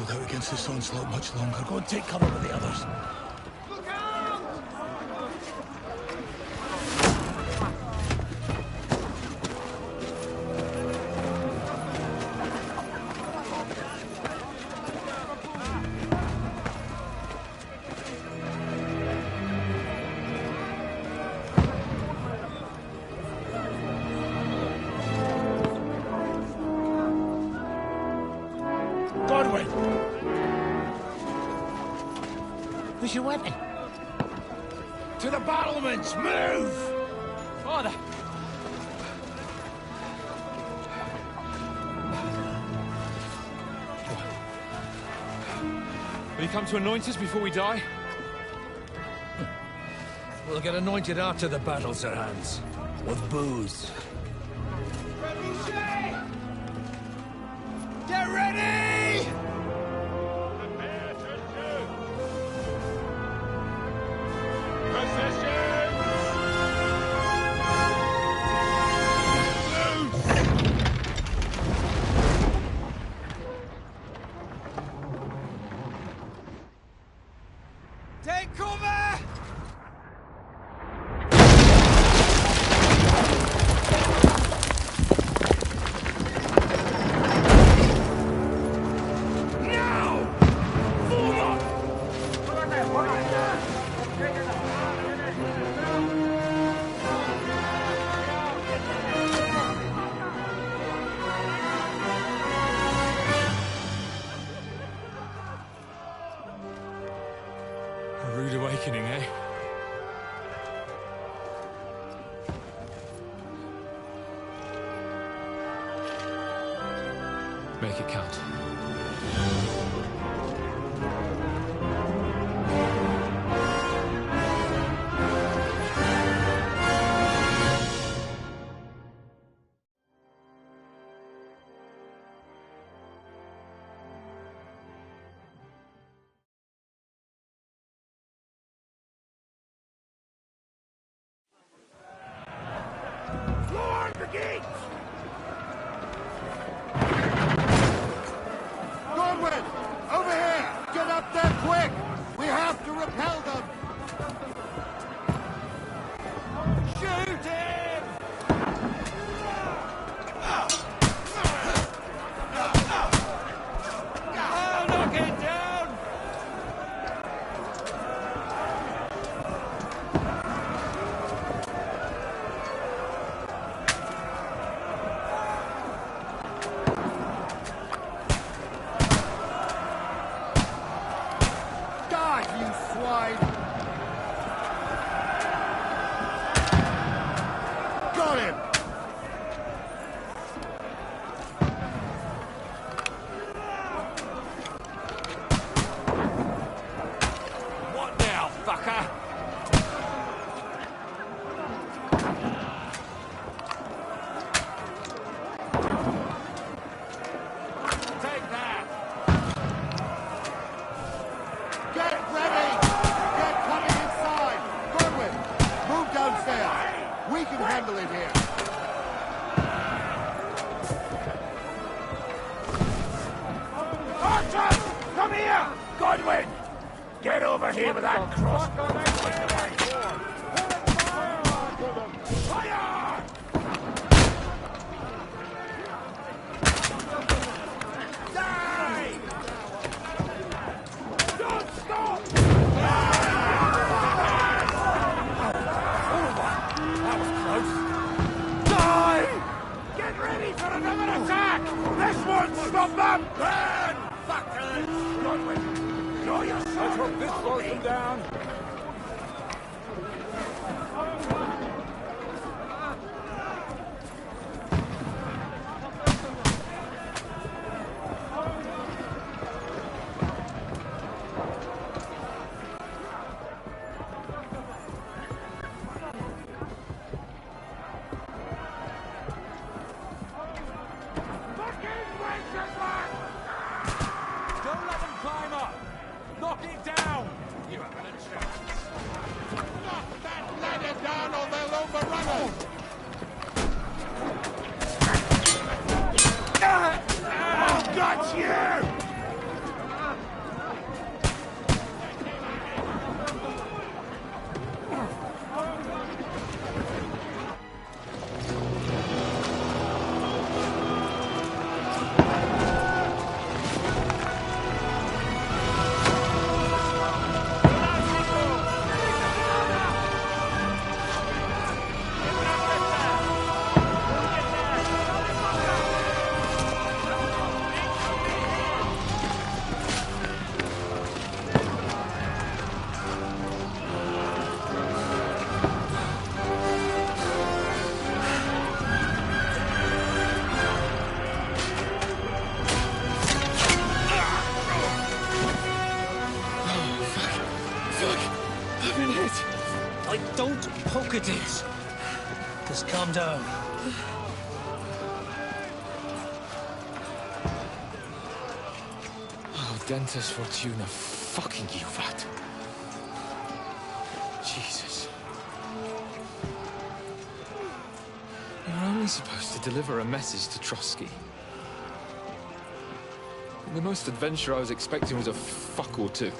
hold out against this onslaught much longer. Go and take cover with the others. Where's your weapon? To the battlements! Move! Father! Will you come to anoint us before we die? We'll get anointed after the battles are hands. With booze. Get ready! Take cover! A rude awakening, eh? Make it count. Godwin! Over here! Get up there quick! We have to repel them! Shoot him! I'll knock it down! Die, you swine! Got him! What now, fucker? Take that! Get ready! Get coming inside! Godwin, move downstairs! We can handle it here! Archers! Come here! Godwin! Get over here with that crossbow! Fire! Die! Don't stop! That was close. Die! Get ready for another attack! This won't stop them! Burn! Fuckers! Godwin, draw your sword! Let's hope this slows them down. Don't let them climb up! Knock it down! You haven't a chance. Knock that ladder down or they'll overrun us! Got you! Don't poke at it. Just calm down. Oh, Dentes Fortuna, fucking Juvat. Jesus. You're only supposed to deliver a message to Trotsky. And the most adventure I was expecting was a fuck or two.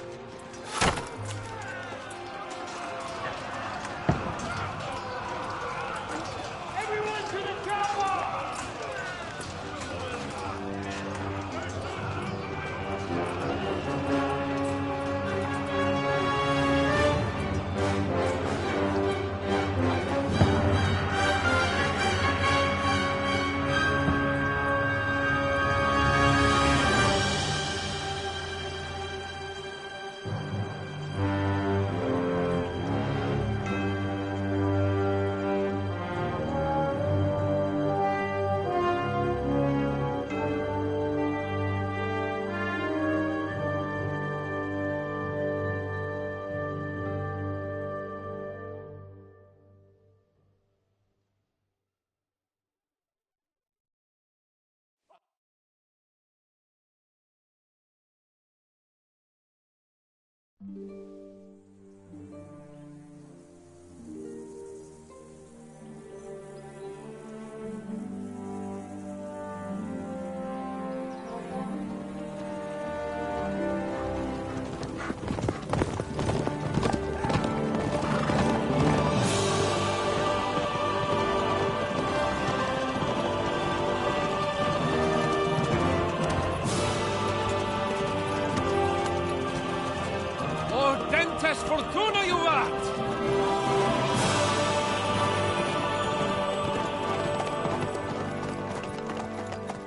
Fortuna, Juvat!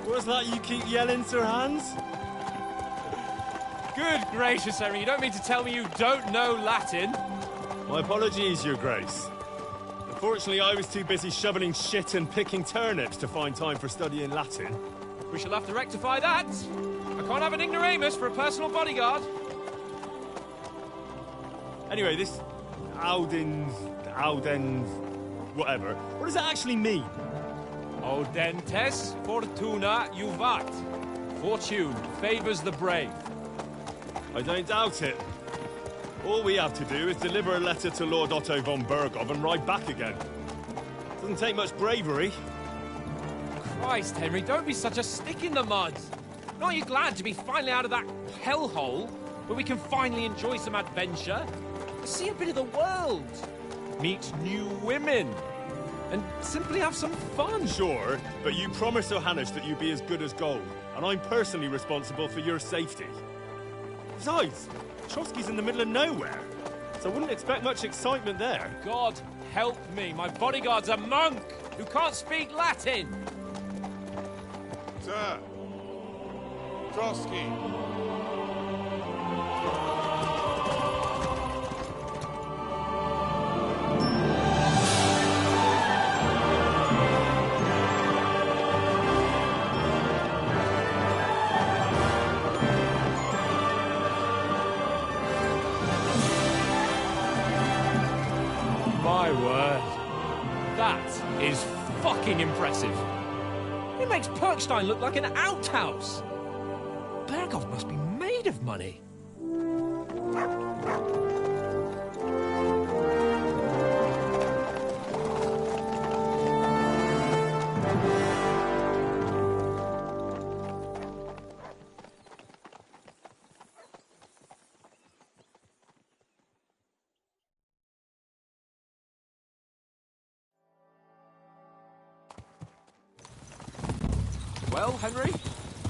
What's that you keep yelling, Sir Hans? Good gracious, Henry, you don't mean to tell me you don't know Latin? My apologies, Your Grace. Unfortunately, I was too busy shoveling shit and picking turnips to find time for studying Latin. We shall have to rectify that. I can't have an ignoramus for a personal bodyguard. Anyway, this Audens, whatever. What does that actually mean? Audentes Fortuna Juvat. Fortune favors the brave. I don't doubt it. All we have to do is deliver a letter to Lord Otto von Bergov and ride back again. Doesn't take much bravery. Christ, Henry, don't be such a stick in the mud. Aren't you glad to be finally out of that hellhole where we can finally enjoy some adventure? See a bit of the world, meet new women, and simply have some fun. Sure, but you promised Johannes that you'd be as good as gold, and I'm personally responsible for your safety. Besides, Trotsky's in the middle of nowhere, so I wouldn't expect much excitement there. God help me, my bodyguard's a monk who can't speak Latin. Sir, Trotsky. My word. That is fucking impressive. It makes Perkstein look like an outhouse. Bergov must be made of money. Well, Henry,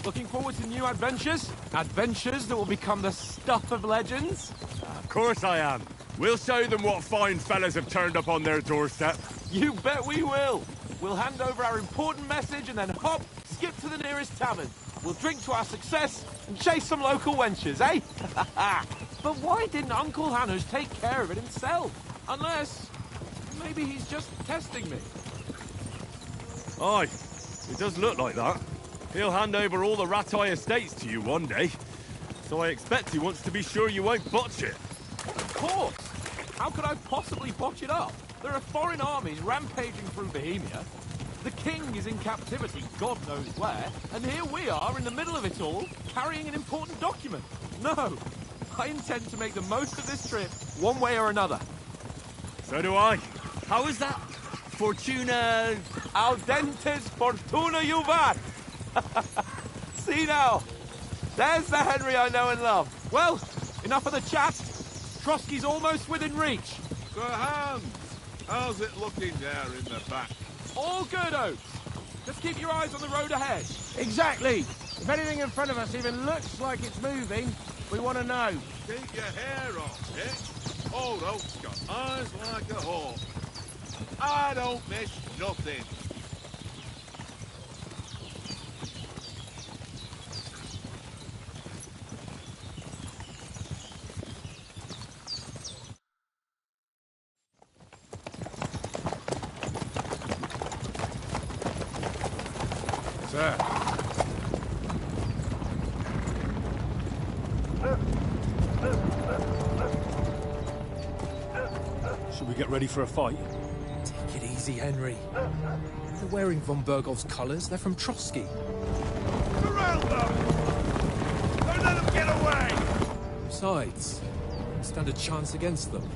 looking forward to new adventures? Adventures that will become the stuff of legends? Of course I am. We'll show them what fine fellas have turned up on their doorstep. You bet we will. We'll hand over our important message and then hop, skip to the nearest tavern. We'll drink to our success and chase some local wenches, eh? But why didn't Uncle Hannes take care of it himself? Unless, maybe he's just testing me. Aye, it does look like that. He'll hand over all the Ratai estates to you one day. So I expect he wants to be sure you won't botch it. Of course. How could I possibly botch it up? There are foreign armies rampaging through Bohemia. The king is in captivity, God knows where, and here we are in the middle of it all, carrying an important document. No, I intend to make the most of this trip, one way or another. So do I. How is that? Fortuna... Audentes fortuna juvat! See now, there's the Henry I know and love. Well, enough of the chat. Trotsky's almost within reach. So, Hans, how's it looking there in the back? All good, Oates. Just keep your eyes on the road ahead. Exactly. If anything in front of us even looks like it's moving, we want to know. Keep your hair on, eh? Old Oak's got eyes like a hawk. I don't miss nothing. Sir. Should we get ready for a fight? Take it easy, Henry. They're wearing von Bergov's colours. They're from Trotsky. Surround them! Don't let them get away! Besides, stand a chance against them.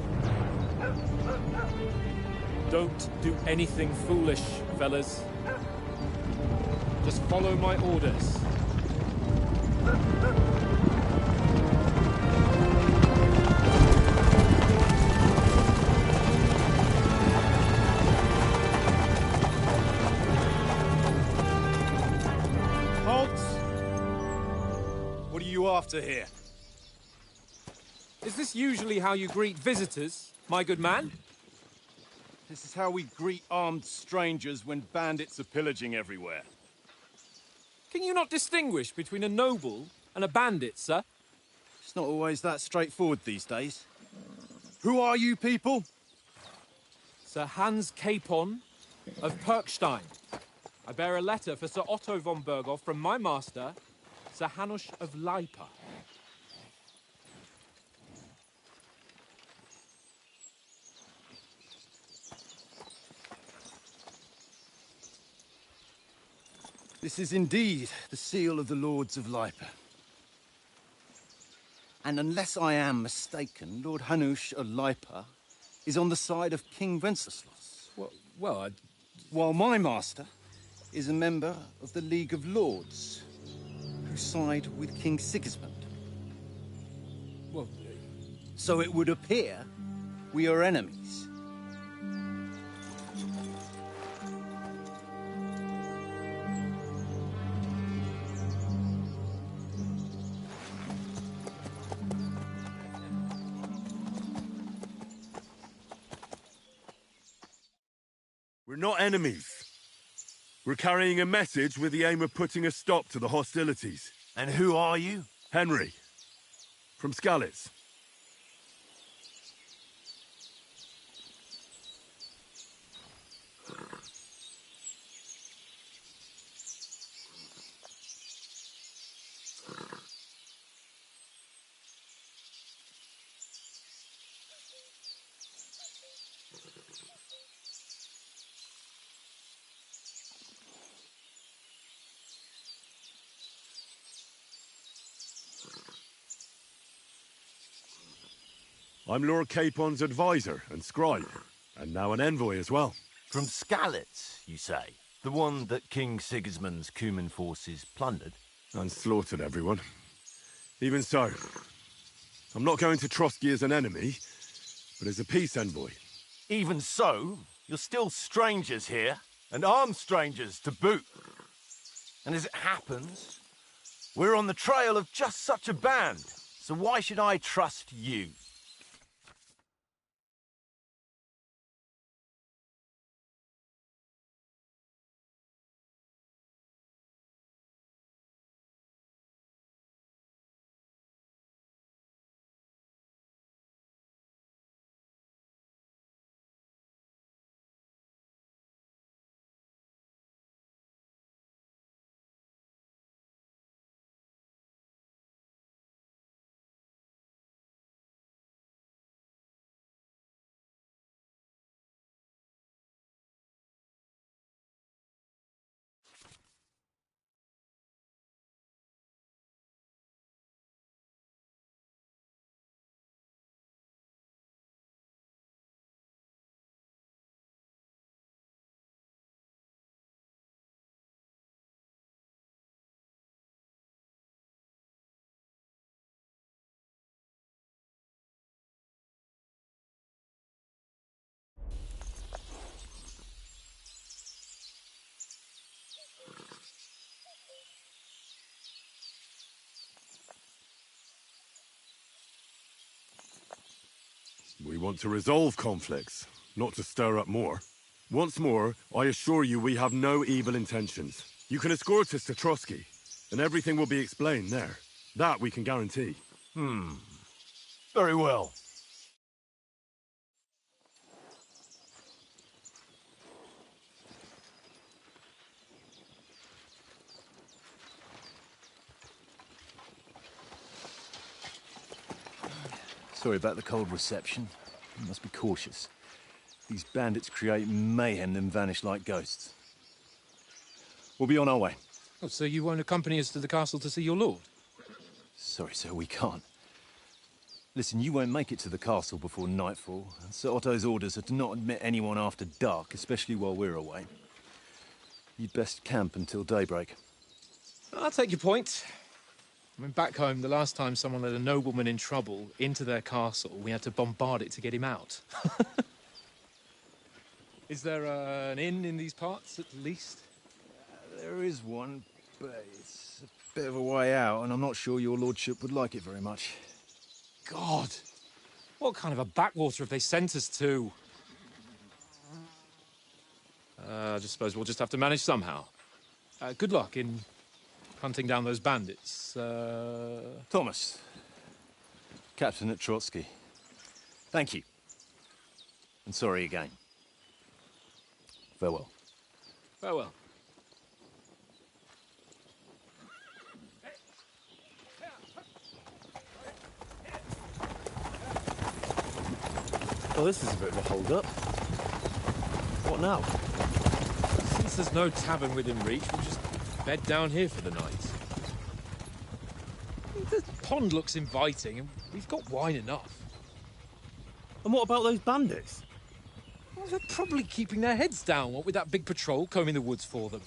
Don't do anything foolish, fellas. Just follow my orders. Halt! What are you after here? Is this usually how you greet visitors, my good man? This is how we greet armed strangers when bandits are pillaging everywhere. Can you not distinguish between a noble and a bandit, sir? It's not always that straightforward these days. Who are you people? Sir Hans Capon of Perkstein. I bear a letter for Sir Otto von Berghoff from my master, Sir Hanush of Lipa. This is indeed the seal of the Lords of Lipa. And unless I am mistaken, Lord Hanush of Lipa is on the side of King Wenceslas. Well, While my master is a member of the League of Lords, who side with King Sigismund. well, So it would appear we are enemies. We're not enemies. We're carrying a message with the aim of putting a stop to the hostilities. And who are you? Henry, from Skalitz. I'm Lord Capon's advisor and scribe, and now an envoy as well. From Skalitz, you say? The one that King Sigismund's Cuman forces plundered? And slaughtered everyone. Even so, I'm not going to Trotsky as an enemy, but as a peace envoy. Even so, you're still strangers here, and armed strangers to boot. And as it happens, we're on the trail of just such a band, so why should I trust you? We want to resolve conflicts, not to stir up more. Once more, I assure you we have no evil intentions. You can escort us to Trotsky, and everything will be explained there. That we can guarantee. Very well. Sorry about the cold reception. You must be cautious. These bandits create mayhem, then vanish like ghosts. We'll be on our way. Oh, so you won't accompany us to the castle to see your lord? Sorry, sir, we can't. Listen, you won't make it to the castle before nightfall. And Sir Otto's orders are to not admit anyone after dark, especially while we're away. You'd best camp until daybreak. I'll take your point. I mean, back home, the last time someone let a nobleman in trouble into their castle, we had to bombard it to get him out. Is there an inn in these parts, at least? There is one, but it's a bit of a way out, and I'm not sure your lordship would like it very much. God! What kind of a backwater have they sent us to? I just suppose we'll just have to manage somehow. Good luck in hunting down those bandits. Thomas, captain at Trotsky. Thank you. And sorry again. Farewell. Farewell. Well, this is a bit of a hold-up. What now? Since there's no tavern within reach, we'll just bed down here for the night. The pond looks inviting, and we've got wine enough. And what about those bandits? Well, they're probably keeping their heads down, what with that big patrol combing the woods for them.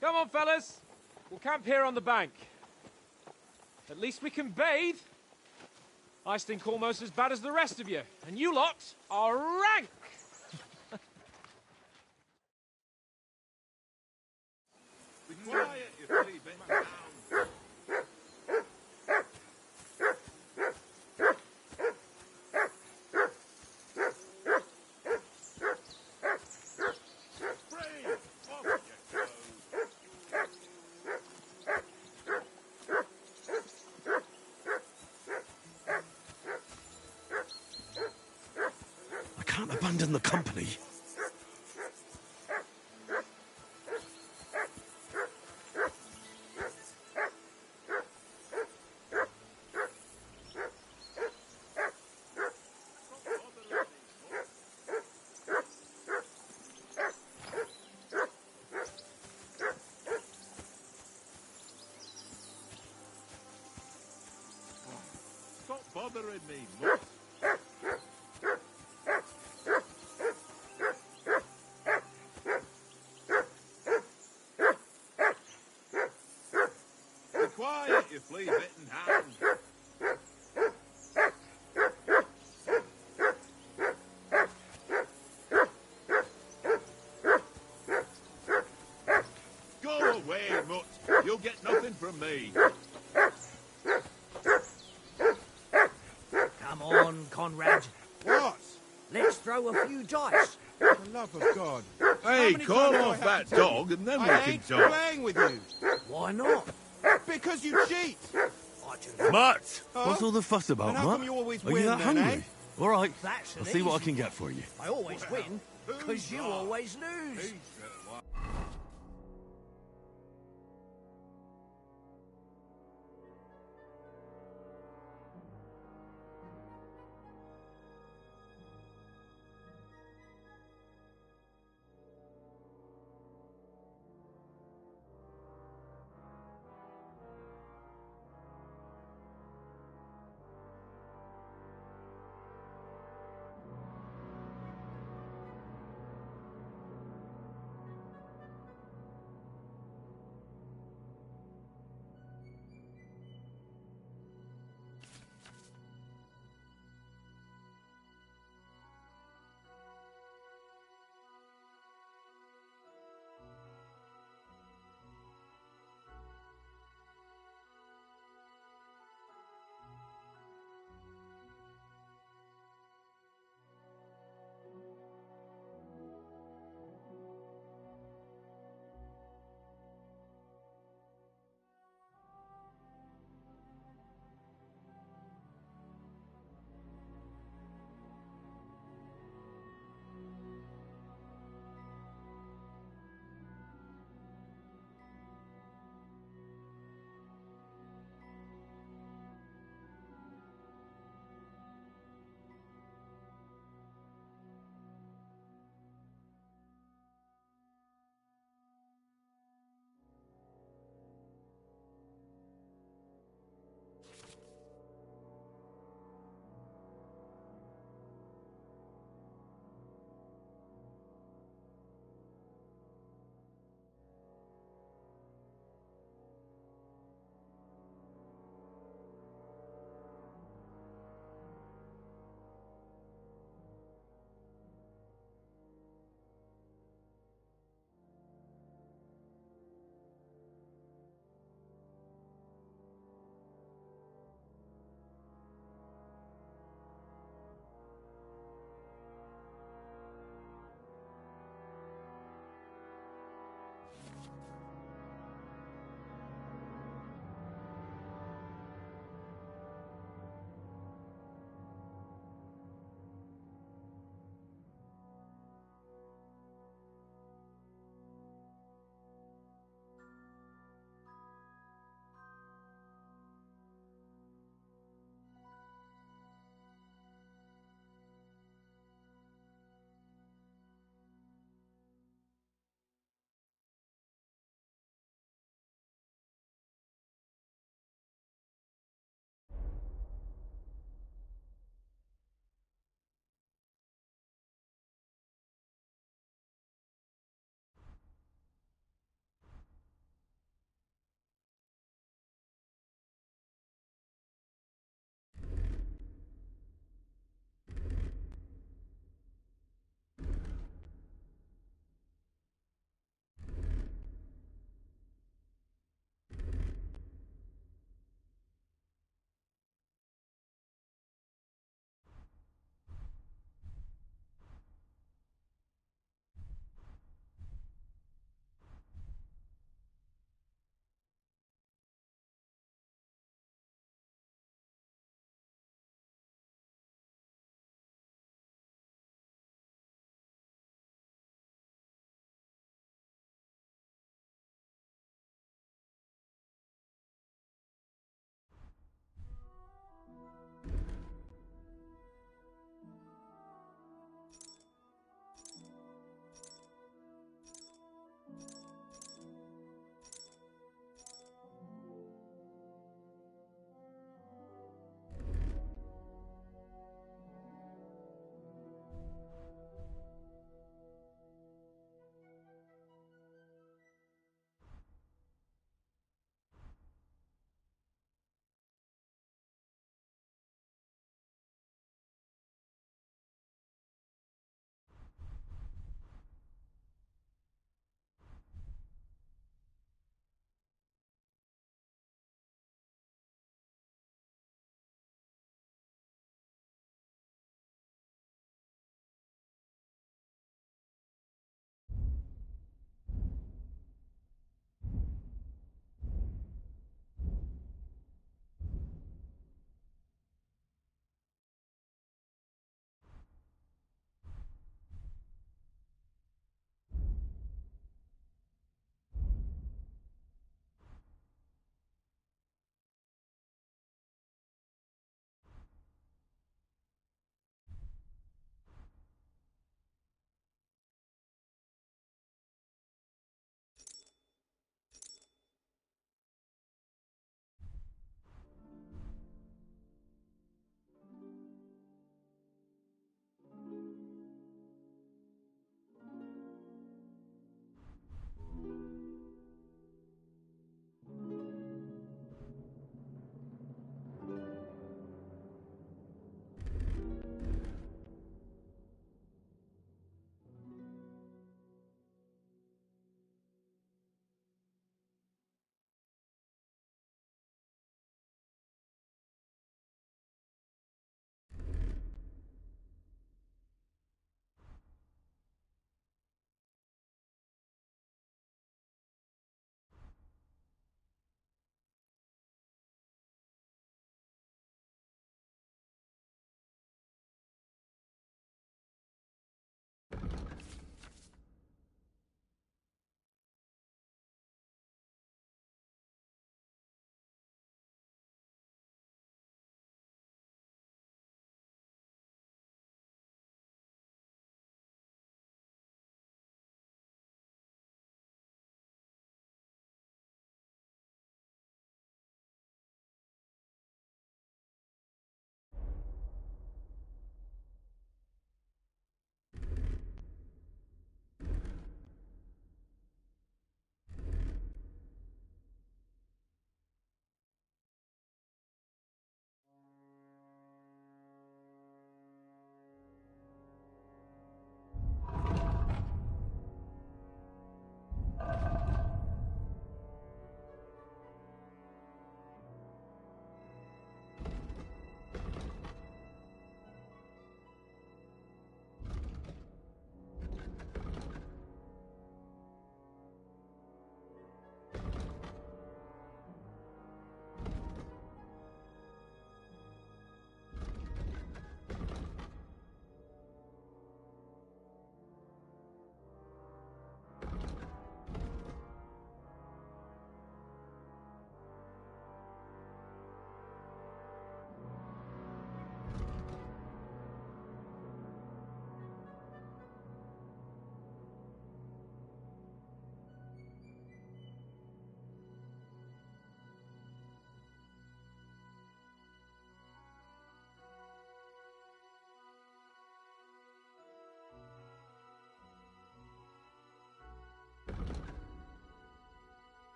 Come on, fellas. We'll camp here on the bank. At least we can bathe. I stink almost as bad as the rest of you, and you lot are rank! Be quiet, you silly bit of hound. I can't abandon the company. Stop bothering me, mutt. Be quiet, you flea-bitten hound. Go away, mutt. You'll get nothing from me. Come on, Conrad. What? Let's throw a few dice. For the love of God. Hey, How many call times do I off have that to tell dog you? and then we I can ain't talk. playing with you. Why not? Because you cheat. I do. Mutt! Huh? What's all the fuss about, And how Mutt? come you always Are win you that then, hungry? eh? All right, That's an I'll see what I easy can get for you. I always win, because you always lose.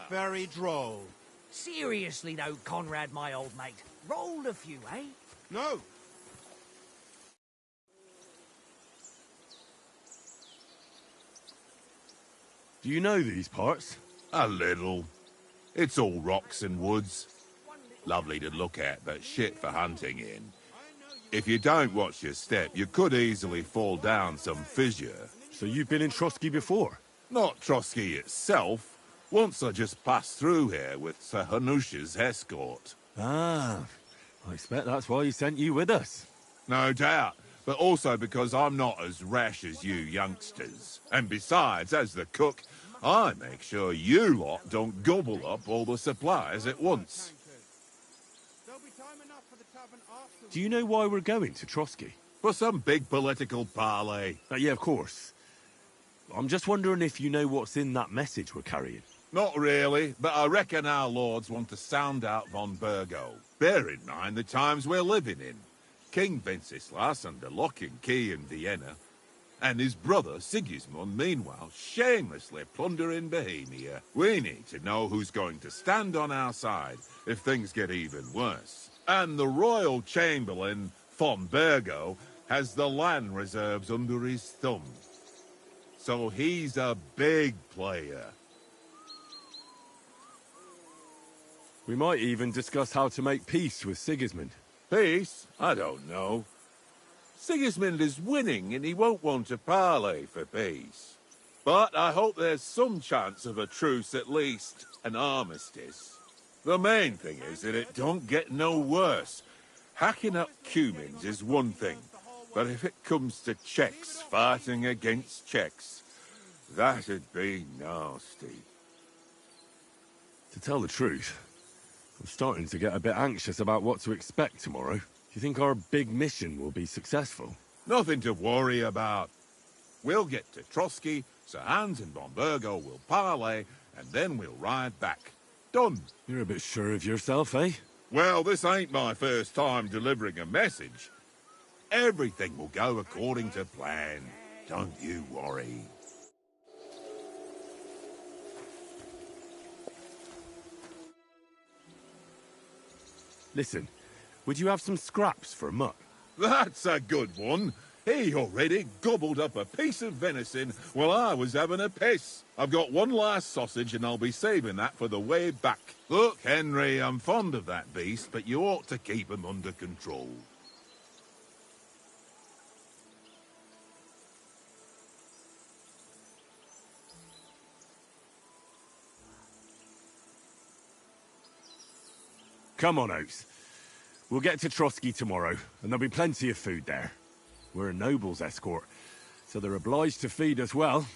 very droll. Seriously though, Conrad, my old mate. Roll a few, eh? No. Do you know these parts? A little. It's all rocks and woods. Lovely to look at, but shit for hunting in. If you don't watch your step, you could easily fall down some fissure. So you've been in Trotsky before? Not Trotsky itself. Once I just passed through here with Sir Hanush's escort. Ah, I expect that's why he sent you with us. No doubt, but also because I'm not as rash as you youngsters. And besides, as the cook, I make sure you lot don't gobble up all the supplies at once. Do you know why we're going to Trotsky? For some big political parley. Yeah, of course. I'm just wondering if you know what's in that message we're carrying. Not really, but I reckon our lords want to sound out von Burgo. Bear in mind the times we're living in. King Wenceslas under lock and key in Vienna, and his brother Sigismund, meanwhile, shamelessly plundering Bohemia. We need to know who's going to stand on our side if things get even worse. And the Royal Chamberlain, von Burgo, has the land reserves under his thumb. So he's a big player. We might even discuss how to make peace with Sigismund. Peace? I don't know. Sigismund is winning and he won't want to parley for peace. But I hope there's some chance of a truce, at least an armistice. The main thing is that it don't get no worse. Hacking up Cumans is one thing, but if it comes to Czechs fighting against Czechs, that'd be nasty. To tell the truth, I'm starting to get a bit anxious about what to expect tomorrow. Do you think our big mission will be successful? Nothing to worry about. We'll get to Trotsky, Sir Hans and von Burgo will parley, and then we'll ride back. Done. You're a bit sure of yourself, eh? Well, this ain't my first time delivering a message. Everything will go according to plan. Don't you worry. Listen, would you have some scraps for Mutt? That's a good one. He already gobbled up a piece of venison while I was having a piss. I've got one last sausage and I'll be saving that for the way back. Look, Henry, I'm fond of that beast, but you ought to keep him under control. Come on, Oates. We'll get to Trotsky tomorrow, and there'll be plenty of food there. We're a noble's escort, so they're obliged to feed us well.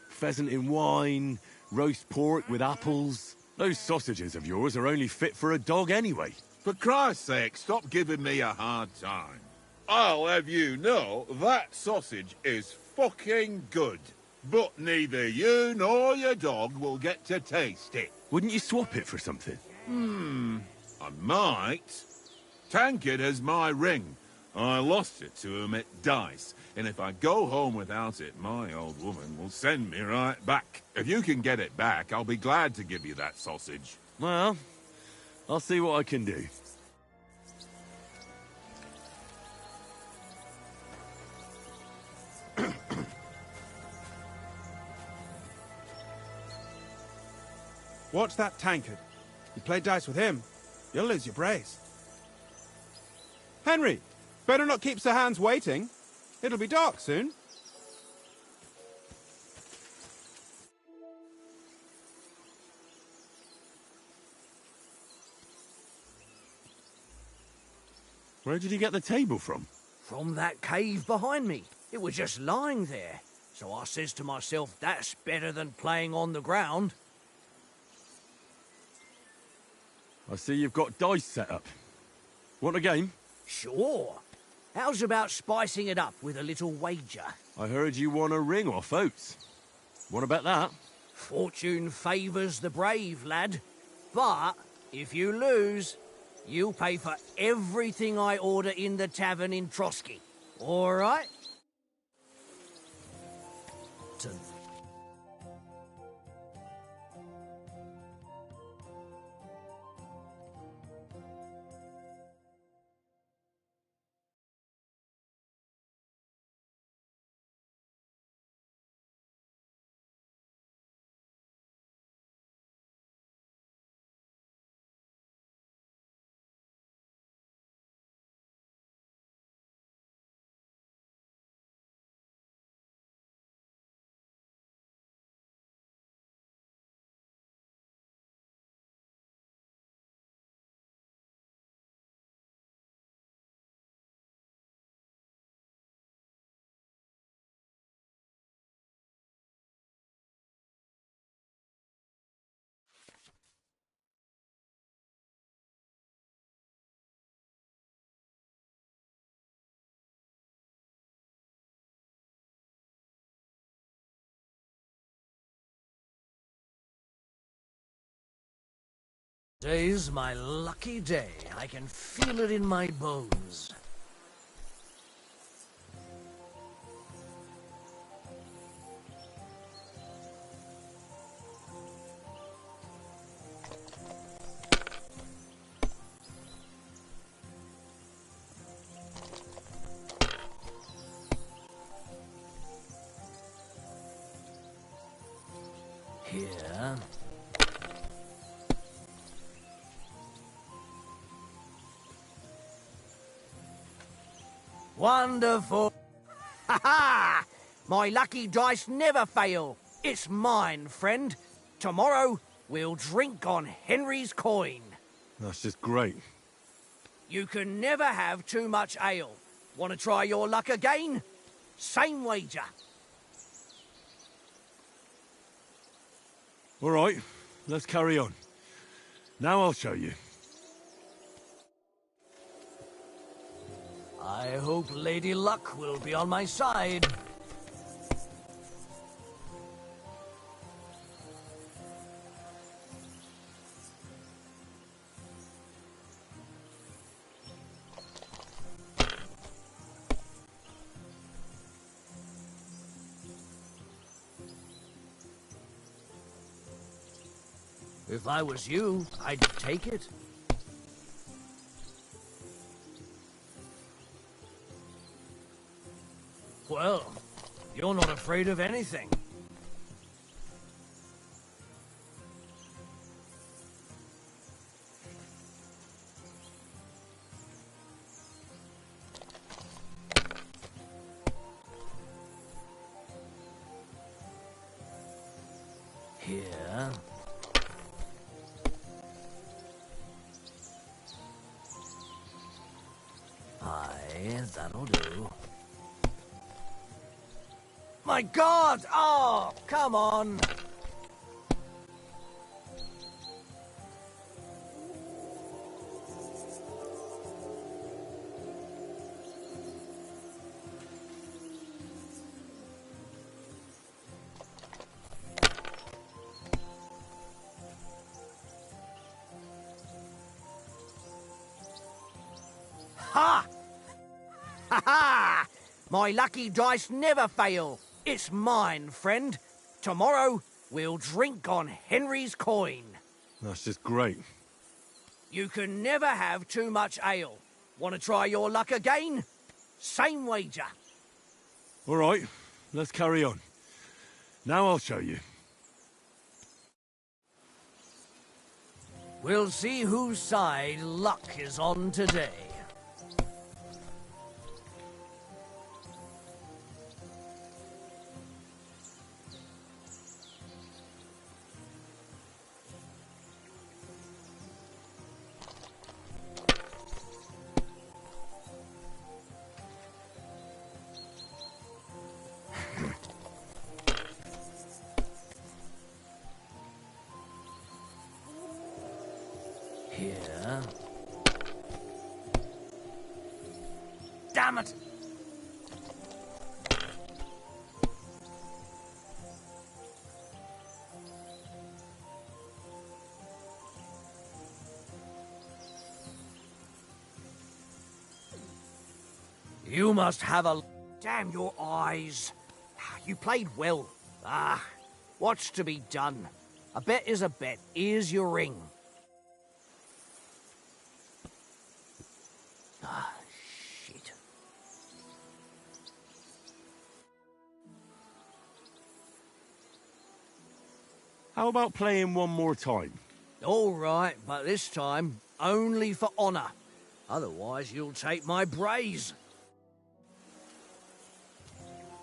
Pheasant in wine, roast pork with apples. Those sausages of yours are only fit for a dog anyway. For Christ's sake, stop giving me a hard time. I'll have you know that sausage is fucking good. But neither you nor your dog will get to taste it. Wouldn't you swap it for something? I might. Tankard has my ring. I lost it to him at dice, and if I go home without it, my old woman will send me right back. If you can get it back, I'll be glad to give you that sausage. Well, I'll see what I can do. Watch that tankard. You play dice with him, you'll lose your brace. Henry, better not keep Sir Hans waiting. It'll be dark soon. Where did you get the table from? From that cave behind me. It was just lying there. So I says to myself, that's better than playing on the ground. I see you've got dice set up. Want a game? Sure. How's about spicing it up with a little wager? I heard you won a ring off Oates. Want to bet that? Fortune favours the brave, lad. But if you lose, you'll pay for everything I order in the tavern in Trotsky. All right? Today's my lucky day. I can feel it in my bones. Here. Wonderful. Ha ha! My lucky dice never fail. It's mine, friend. Tomorrow, we'll drink on Henry's coin. That's just great. You can never have too much ale. Want to try your luck again? Same wager. All right, let's carry on. Now I'll show you. I hope Lady Luck will be on my side. If I was you, I'd take it. Well, you're not afraid of anything. Here. Aye, that'll do. My God! Oh, come on! Ha! Ha ha! My lucky dice never fail. It's mine, friend. Tomorrow, we'll drink on Henry's coin. That's just great. You can never have too much ale. Want to try your luck again? Same wager. All right, let's carry on. Now I'll show you. We'll see whose side luck is on today. Here. Damn it! You must have a... Damn your eyes. You played well. Ah, what's to be done? A bet is a bet. Here's your ring. Ah, shit. How about playing one more time? All right, but this time only for honor. Otherwise, you'll take my braze.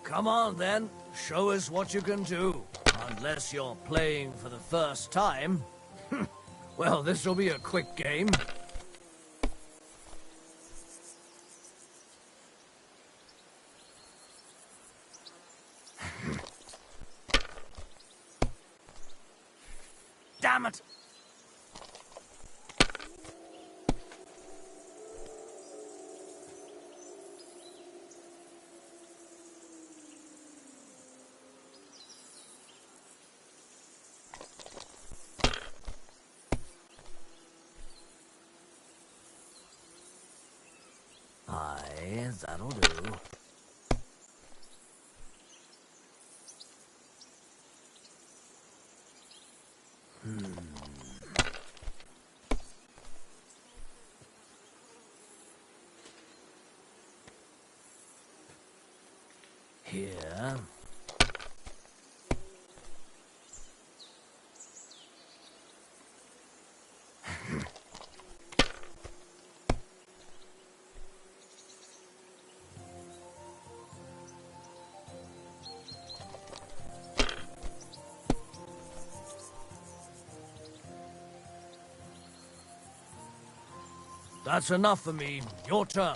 Come on, then. Show us what you can do. Unless you're playing for the first time. Well, this'll be a quick game. Damn it! That'll do. Here. That's enough for me. Your turn.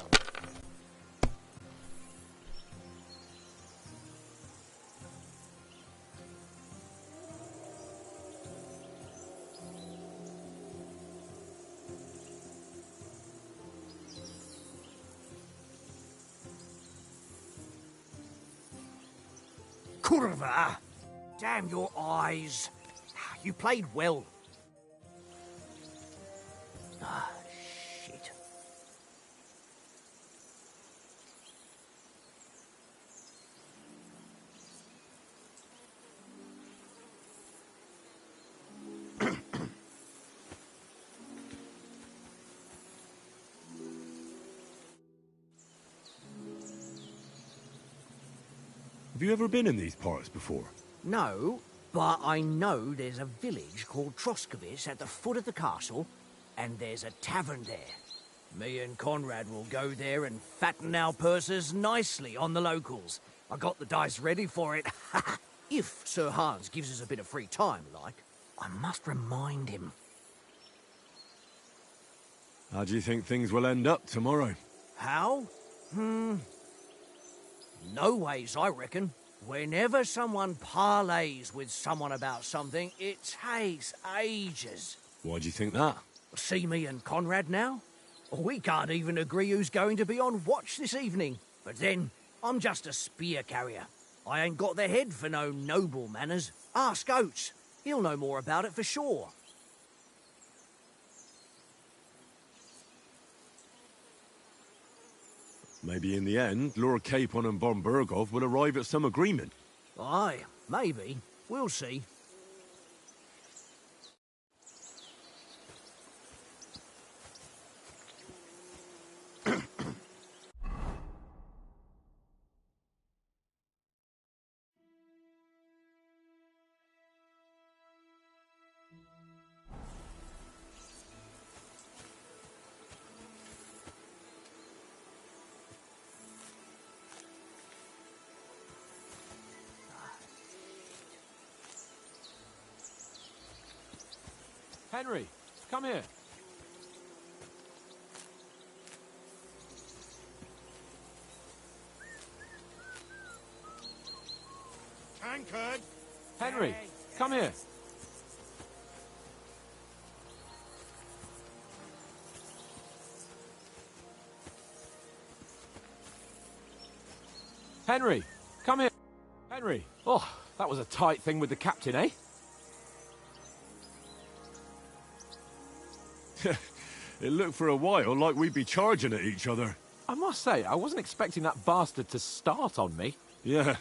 Kurva! Damn your eyes. You played well. Ah, shit. Have you ever been in these parts before? No, but I know there's a village called Troskovitz at the foot of the castle, and there's a tavern there. Me and Conrad will go there and fatten our purses nicely on the locals. I got the dice ready for it. If Sir Hans gives us a bit of free time, like, I must remind him. How do you think things will end up tomorrow? How? No ways, I reckon. Whenever someone parleys with someone about something, it takes ages. Why do you think that? See me and Conrad now? We can't even agree who's going to be on watch this evening. But then, I'm just a spear carrier. I ain't got the head for no noble manners. Ask Oates. He'll know more about it for sure. Maybe in the end, Lord Capon and Von Berghoff will arrive at some agreement. Aye, maybe. We'll see. Henry, come here. Tankard! Henry, come here. Henry, come here. Henry. Oh, that was a tight thing with the captain, eh? It looked for a while like we'd be charging at each other. I must say, I wasn't expecting that bastard to start on me. Yeah,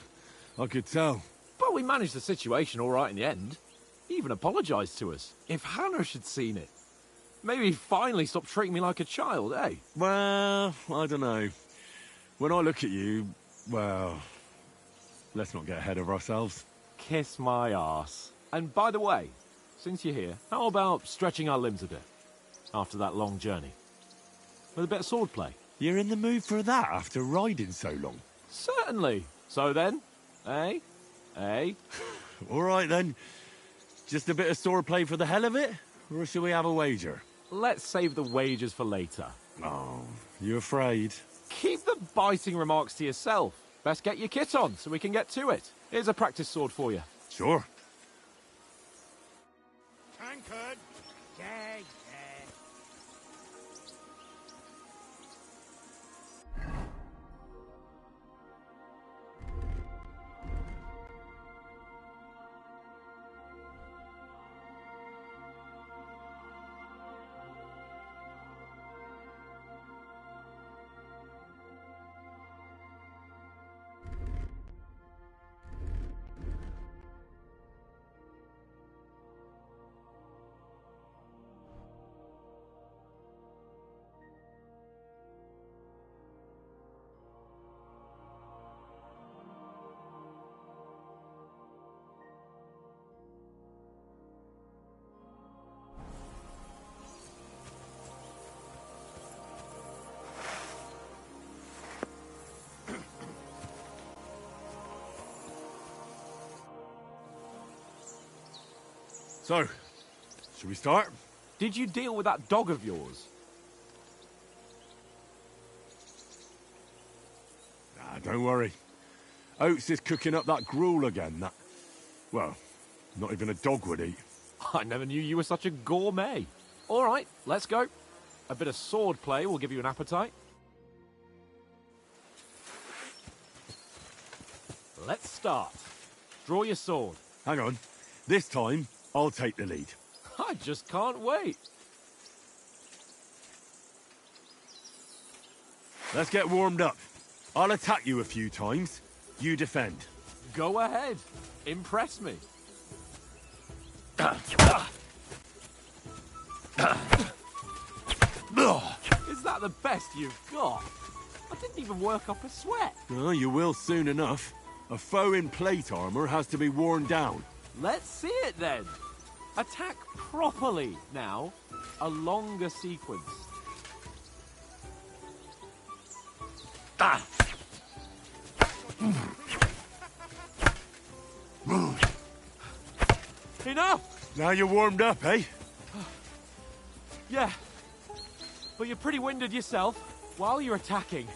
I could tell. But we managed the situation all right in the end. He even apologised to us. If Hannah had seen it. Maybe he'd finally stop treating me like a child, eh? Well, I don't know. When I look at you, well, let's not get ahead of ourselves. Kiss my arse. And by the way, since you're here, how about stretching our limbs a bit? After that long journey. With a bit of swordplay. You're in the mood for that after riding so long? Certainly. So then, eh? Eh? All right then. Just a bit of swordplay for the hell of it? Or shall we have a wager? Let's save the wagers for later. Oh, you afraid? Keep the biting remarks to yourself. Best get your kit on so we can get to it. Here's a practice sword for you. Sure. Tankard! Yeah. So, should we start? Did you deal with that dog of yours? Ah, don't worry. Oates is cooking up that gruel again, that... Well, not even a dog would eat. I never knew you were such a gourmet. All right, let's go. A bit of sword play will give you an appetite. Let's start. Draw your sword. Hang on. This time, I'll take the lead. I just can't wait. Let's get warmed up. I'll attack you a few times. You defend. Go ahead. Impress me. Is that the best you've got? I didn't even work up a sweat. Oh, you will soon enough. A foe in plate armor has to be worn down. Let's see it then. Attack properly now. A longer sequence. Enough! Now you're warmed up, eh? Yeah. But you're pretty winded yourself. While you're attacking,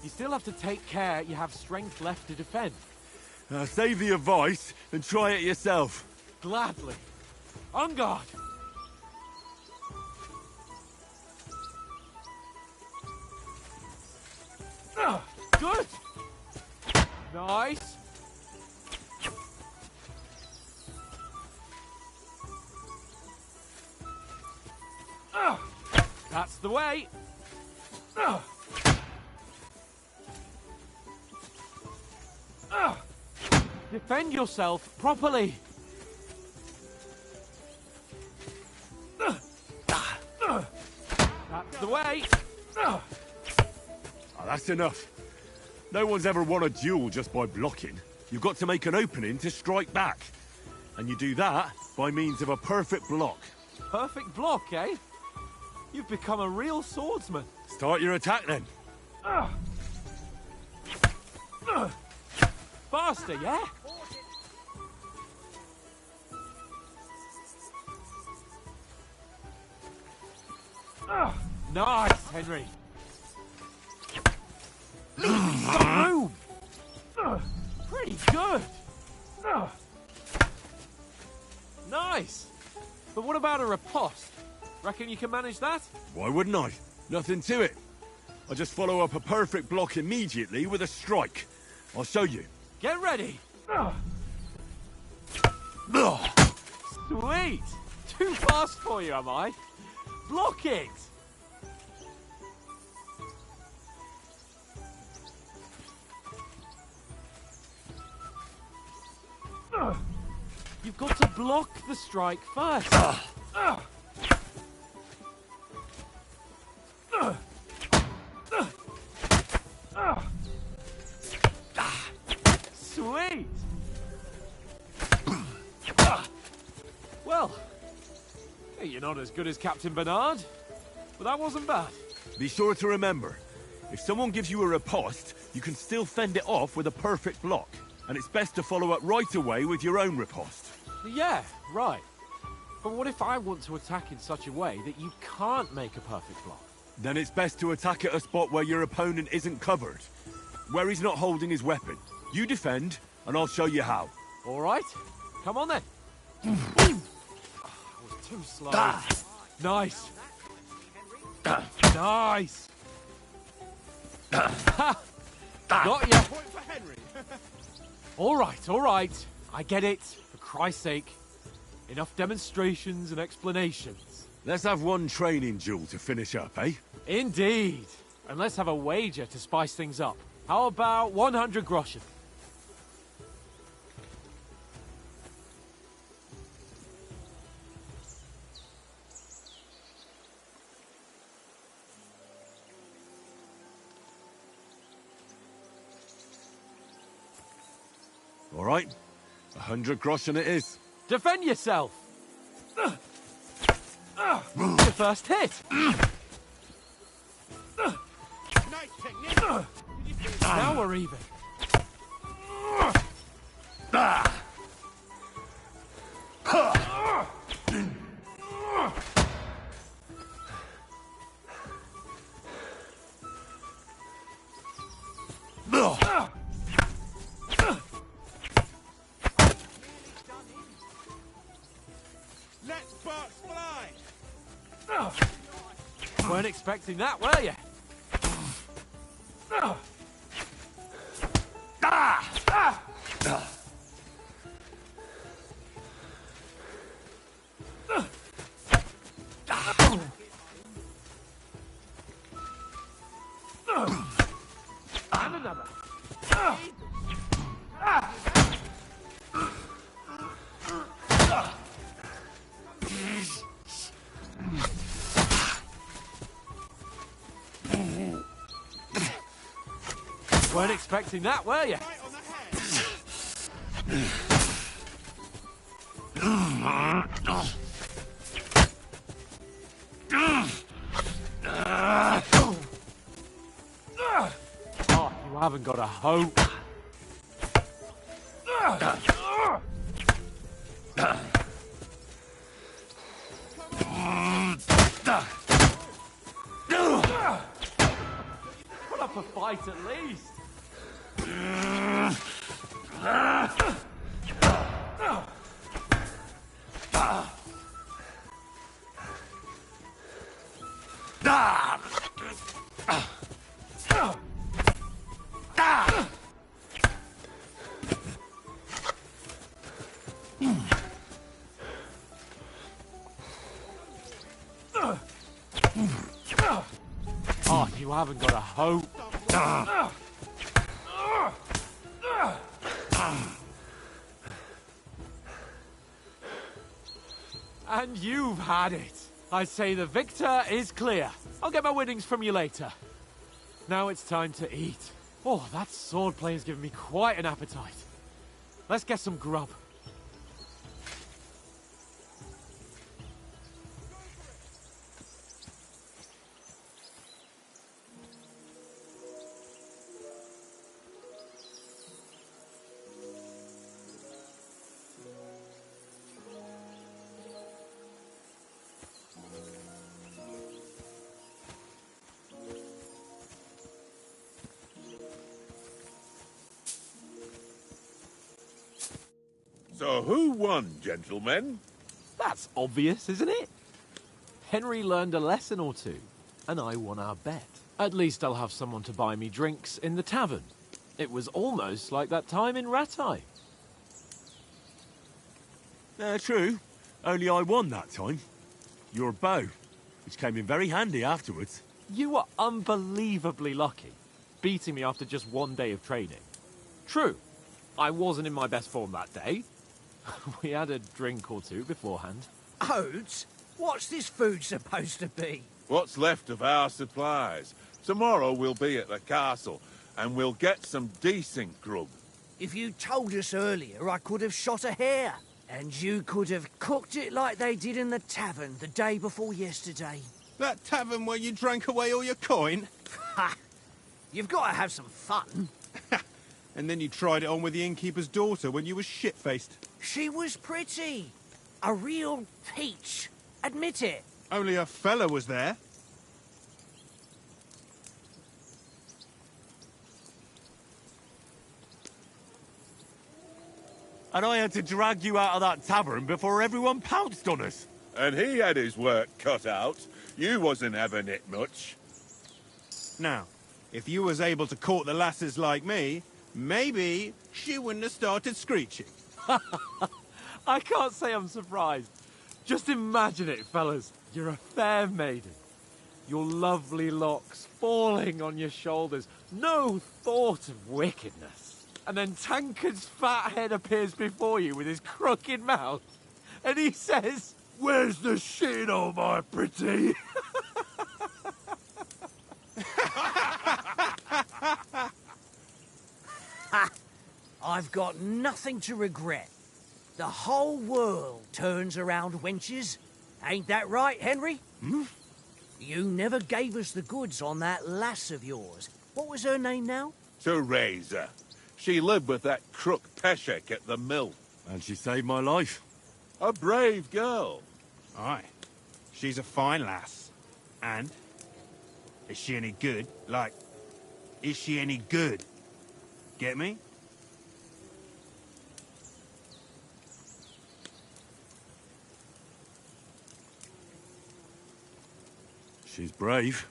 you still have to take care you have strength left to defend. Save the advice and try it yourself. Gladly. On guard. Good. Nice. That's the way. Defend yourself properly. That's the way. Oh, that's enough. No one's ever won a duel just by blocking. You've got to make an opening to strike back. And you do that by means of a perfect block. Perfect block, eh? You've become a real swordsman. Start your attack then. Faster, yeah? Nice, Henry. Leave room. Pretty good. Nice. But what about a riposte? Reckon you can manage that? Why wouldn't I? Nothing to it. I just follow up a perfect block immediately with a strike. I'll show you. Get ready. Sweet. Too fast for you, am I? Block it. You've got to block the strike first. Sweet. Well, you're not as good as Captain Bernard, but that wasn't bad. Be sure to remember, if someone gives you a riposte, you can still fend it off with a perfect block. And it's best to follow up right away with your own riposte. Yeah, right. But what if I want to attack in such a way that you can't make a perfect block? Then it's best to attack at a spot where your opponent isn't covered. Where he's not holding his weapon. You defend, and I'll show you how. All right. Come on then. I was too slow. Nice. Nice. Got ya. All right. I get it. For Christ's sake. Enough demonstrations and explanations. Let's have one training duel to finish up, eh? Indeed. And let's have a wager to spice things up. How about 100 groschen? All right. 100 groschen it is. Defend yourself! Your first hit! Nice technique. Now we're even. Weren't expecting that, were you? And another. Weren't expecting that, were you? Oh, you haven't got a hope. Put up a fight at least. Oh, you haven't got a hope. And you've had it. I say the victor is clear. I'll get my winnings from you later. Now it's time to eat. Oh, that swordplay has given me quite an appetite. Let's get some grub. So who won, gentlemen? That's obvious, isn't it? Henry learned a lesson or two, and I won our bet. At least I'll have someone to buy me drinks in the tavern. It was almost like that time in Rattay. True. Only I won that time. Your bow, which came in very handy afterwards. You were unbelievably lucky, beating me after just one day of training. True, I wasn't in my best form that day. We had a drink or two beforehand. Oates? What's this food supposed to be? What's left of our supplies. Tomorrow we'll be at the castle, and we'll get some decent grub. If you told us earlier, I could have shot a hare. And you could have cooked it like they did in the tavern the day before yesterday. That tavern where you drank away all your coin? Ha! You've got to have some fun. And then you tried it on with the innkeeper's daughter when you were shit-faced. She was pretty. A real peach. Admit it. Only a fella was there. And I had to drag you out of that tavern before everyone pounced on us. And he had his work cut out. You wasn't having it much. Now, if you was able to court the lasses like me, maybe she wouldn't have started screeching. I can't say I'm surprised. Just imagine it, fellas. You're a fair maiden. Your lovely locks falling on your shoulders. No thought of wickedness. And then Tankard's fat head appears before you with his crooked mouth. And he says, "Where's the shit, oh my pretty?" I've got nothing to regret. The whole world turns around wenches. Ain't that right, Henry? Hmm? You never gave us the goods on that lass of yours. What was her name now? Teresa. She lived with that crook Peshek at the mill. And she saved my life. A brave girl. Aye. She's a fine lass. And? Is she any good? Like, is she any good? Get me? She's brave.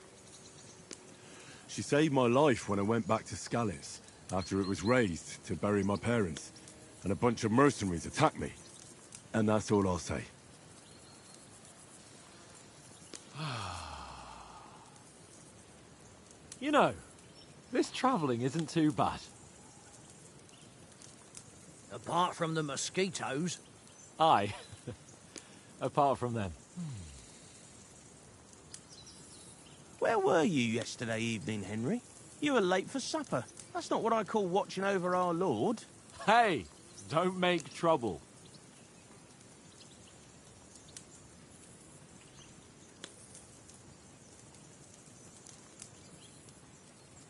She saved my life when I went back to Scallis after it was razed to bury my parents, and a bunch of mercenaries attacked me. And that's all I'll say. You know, this travelling isn't too bad. Apart from the mosquitoes. Aye. Apart from them. Where were you yesterday evening, Henry? You were late for supper. That's not what I call watching over our Lord. Hey, don't make trouble.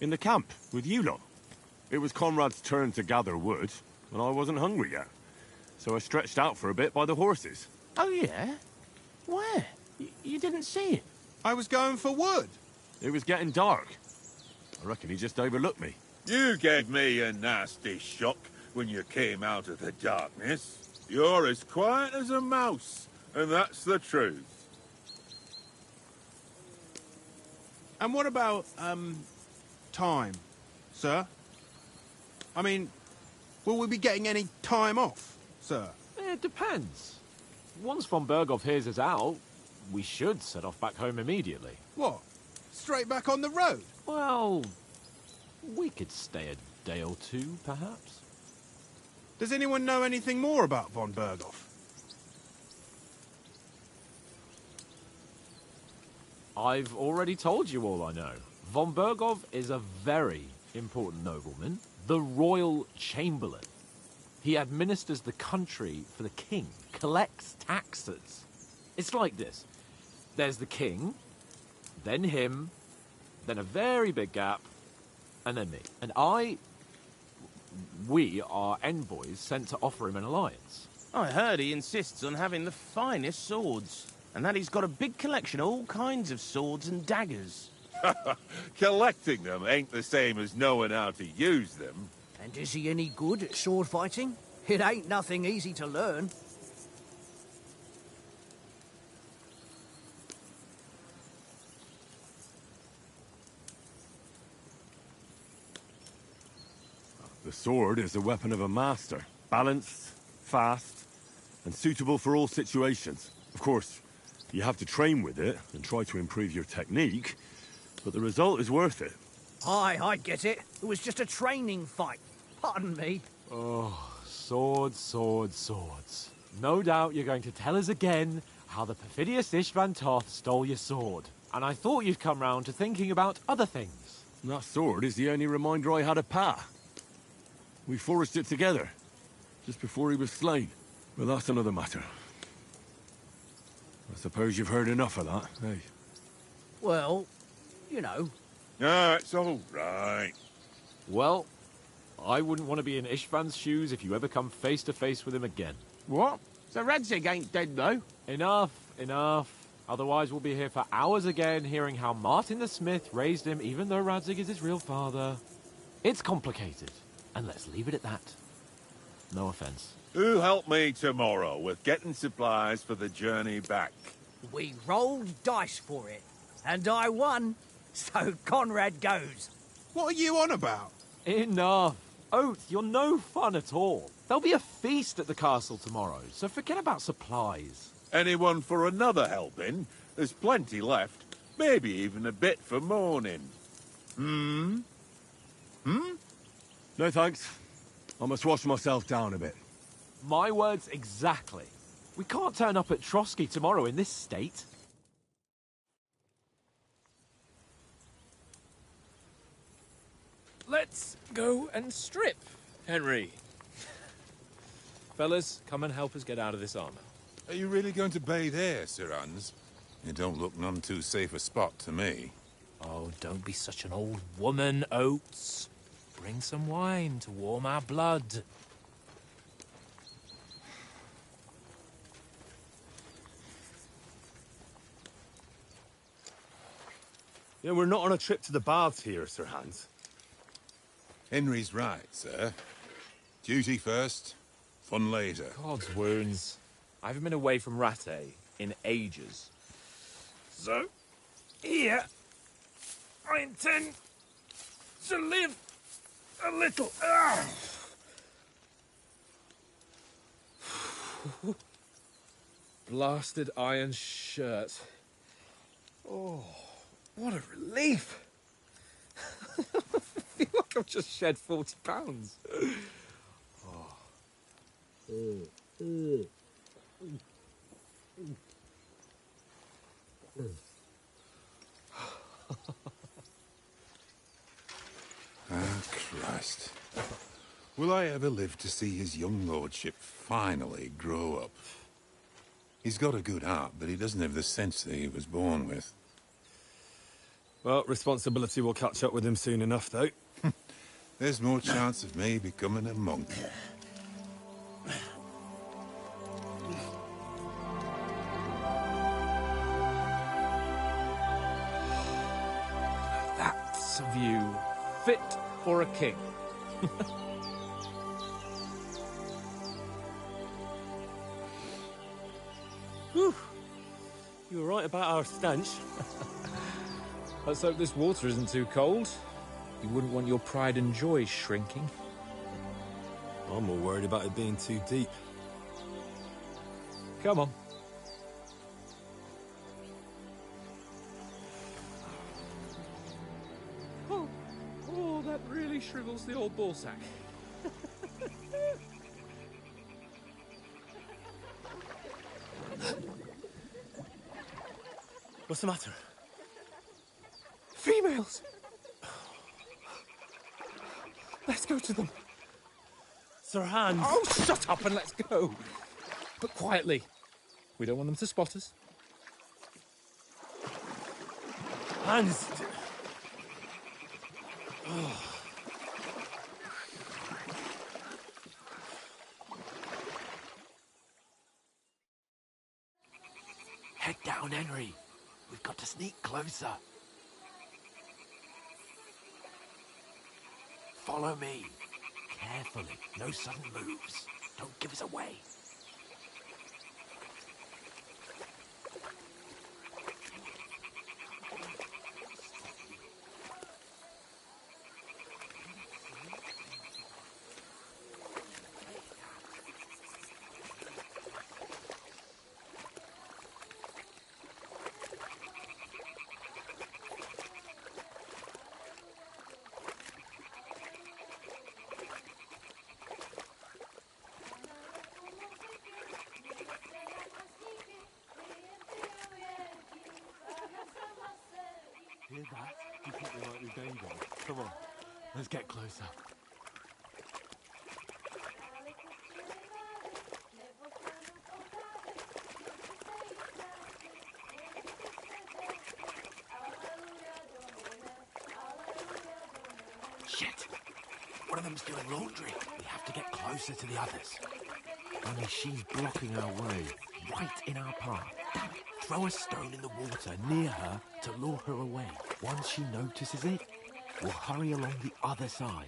In the camp, with you lot. It was Conrad's turn to gather wood, and I wasn't hungry yet. So I stretched out for a bit by the horses. Oh, yeah? Where? You didn't see it? I was going for wood. It was getting dark. I reckon he just overlooked me. You gave me a nasty shock when you came out of the darkness. You're as quiet as a mouse, and that's the truth. And what about, time, sir? I mean, will we be getting any time off, sir? It depends. Once von Berghoff hears us out, we should set off back home immediately. What? Straight back on the road? Well, we could stay a day or two, perhaps. Does anyone know anything more about von Berghoff? I've already told you all I know. Von Berghoff is a very important nobleman, the royal chamberlain. He administers the country for the king, collects taxes. It's like this. There's the king, then him, then a very big gap, and then me. And we are envoys sent to offer him an alliance. I heard he insists on having the finest swords, and that he's got a big collection of all kinds of swords and daggers. Collecting them ain't the same as knowing how to use them. And is he any good at sword fighting? It ain't nothing easy to learn. The sword is a weapon of a master. Balanced, fast, and suitable for all situations. Of course, you have to train with it and try to improve your technique, but the result is worth it. Aye, I get it. It was just a training fight. Pardon me. Oh, swords, swords, swords. No doubt you're going to tell us again how the perfidious Istvan Toth stole your sword. And I thought you'd come round to thinking about other things. That sword is the only reminder I had of Pa. We forged it together, just before he was slain. But that's another matter. I suppose you've heard enough of that, eh? Well, you know. No, it's all right. Well, I wouldn't want to be in Istvan's shoes if you ever come face to face with him again. What? So Radzig ain't dead, though? Enough, enough. Otherwise we'll be here for hours again, hearing how Martin the Smith raised him, even though Radzig is his real father. It's complicated, and let's leave it at that. No offense. Who'll help me tomorrow with getting supplies for the journey back? We rolled dice for it, and I won. So Conrad goes. What are you on about? Enough. Oath, you're no fun at all. There'll be a feast at the castle tomorrow, so forget about supplies. Anyone for another helping? There's plenty left. Maybe even a bit for morning. No thanks. I must wash myself down a bit. My words exactly. We can't turn up at Trotsky tomorrow in this state. Let's go and strip, Henry. Fellas, come and help us get out of this armor. Are you really going to bathe here, Sir Hans? It don't look none too safe a spot to me. Oh, don't be such an old woman, Oates. Bring some wine to warm our blood. Yeah, we're not on a trip to the baths here, Sir Hans. Henry's right, sir. Duty first, fun later. God's wounds. I haven't been away from Rattay in ages. So, Here, I intend to live a little. Blasted iron shirt. Oh, what a relief. I feel like I've just shed 40 pounds. Ah, Christ. Will I ever live to see his young lordship finally grow up? He's got a good heart, but he doesn't have the sense that he was born with. Well, responsibility will catch up with him soon enough, though. There's more chance of me becoming a monk. That's a view fit for a king. Whew. You were right about our stench. Let's hope this water isn't too cold. You wouldn't want your pride and joy shrinking. I'm more worried about it being too deep. Come on. Oh, that really shrivels the old ball sack. What's the matter? Females! Let's go to them. Sir Hans! Oh, shut up and let's go. But quietly. We don't want them to spot us. Hans! Head down, Henry. We've got to sneak closer. Follow me. Carefully. No sudden moves. Don't give us away. Hear that? Do you think there might be danger? Come on, let's get closer. Shit! One of them's doing laundry. We have to get closer to the others. Only she's blocking our way, right in our path. Damn it. Throw a stone in the water near her to lure her away. Once she notices it, we'll hurry along the other side.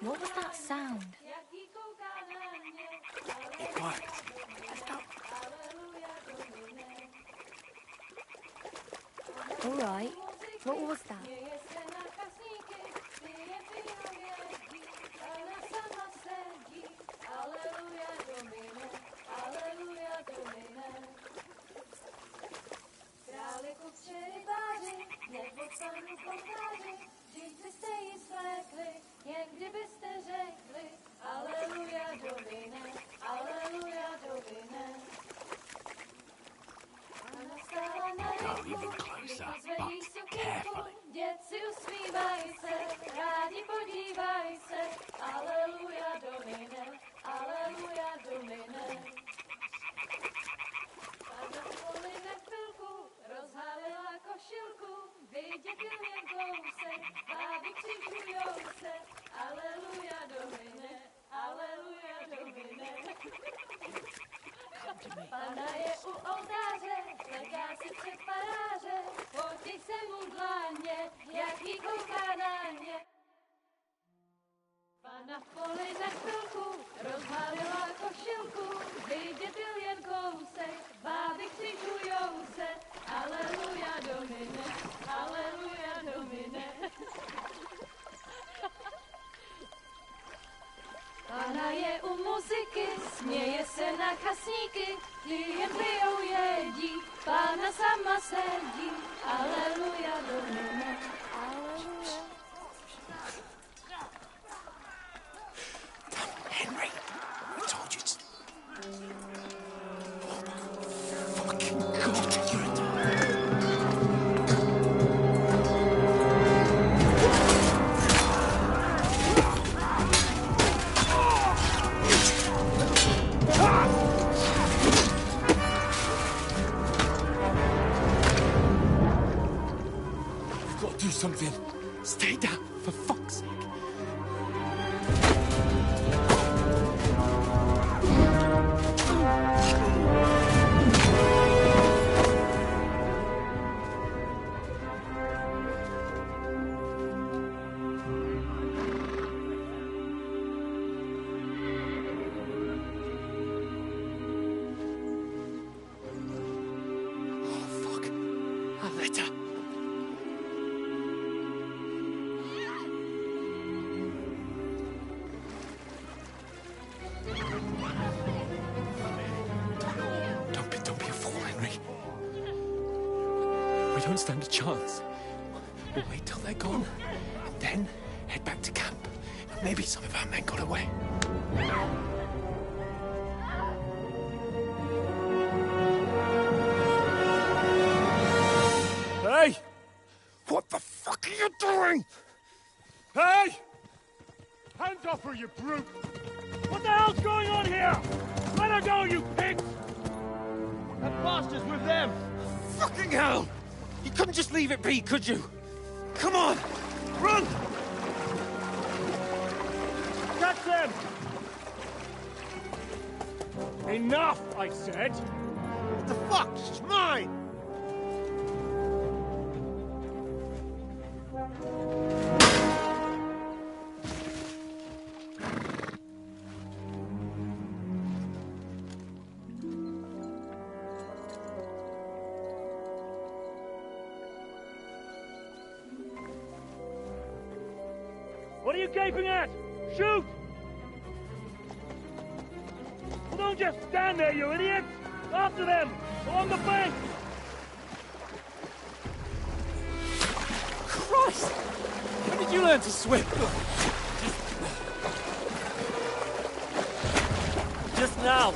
What was that sound? It worked. Let's go. All right. What was that? Go even closer, but carefully. na kasníky, ty jen pijou jedí, Pán na sama sedí, aleluja, Domine, aleluja. Henry, I told you to... Oh, fucking God, you're a... We've got to do something. Stay down, for fuck's sake. Don't be a fool, Henry. We don't stand a chance. We'll wait till they're gone, and then head back to camp. Maybe some of our men got away. Hey! What the fuck are you doing? Hey! Hands off her, you brute! What the hell's going on here? Let her go, you pigs! That bastard's with them! Fucking hell! You couldn't just leave it be, could you? Come on! Run! Catch them! Enough, I said! What the fuck? She's mine! What are you gaping at? Shoot! Well, don't just stand there, you idiots! After them! Along the bank! Christ! When did you learn to swim? Just now!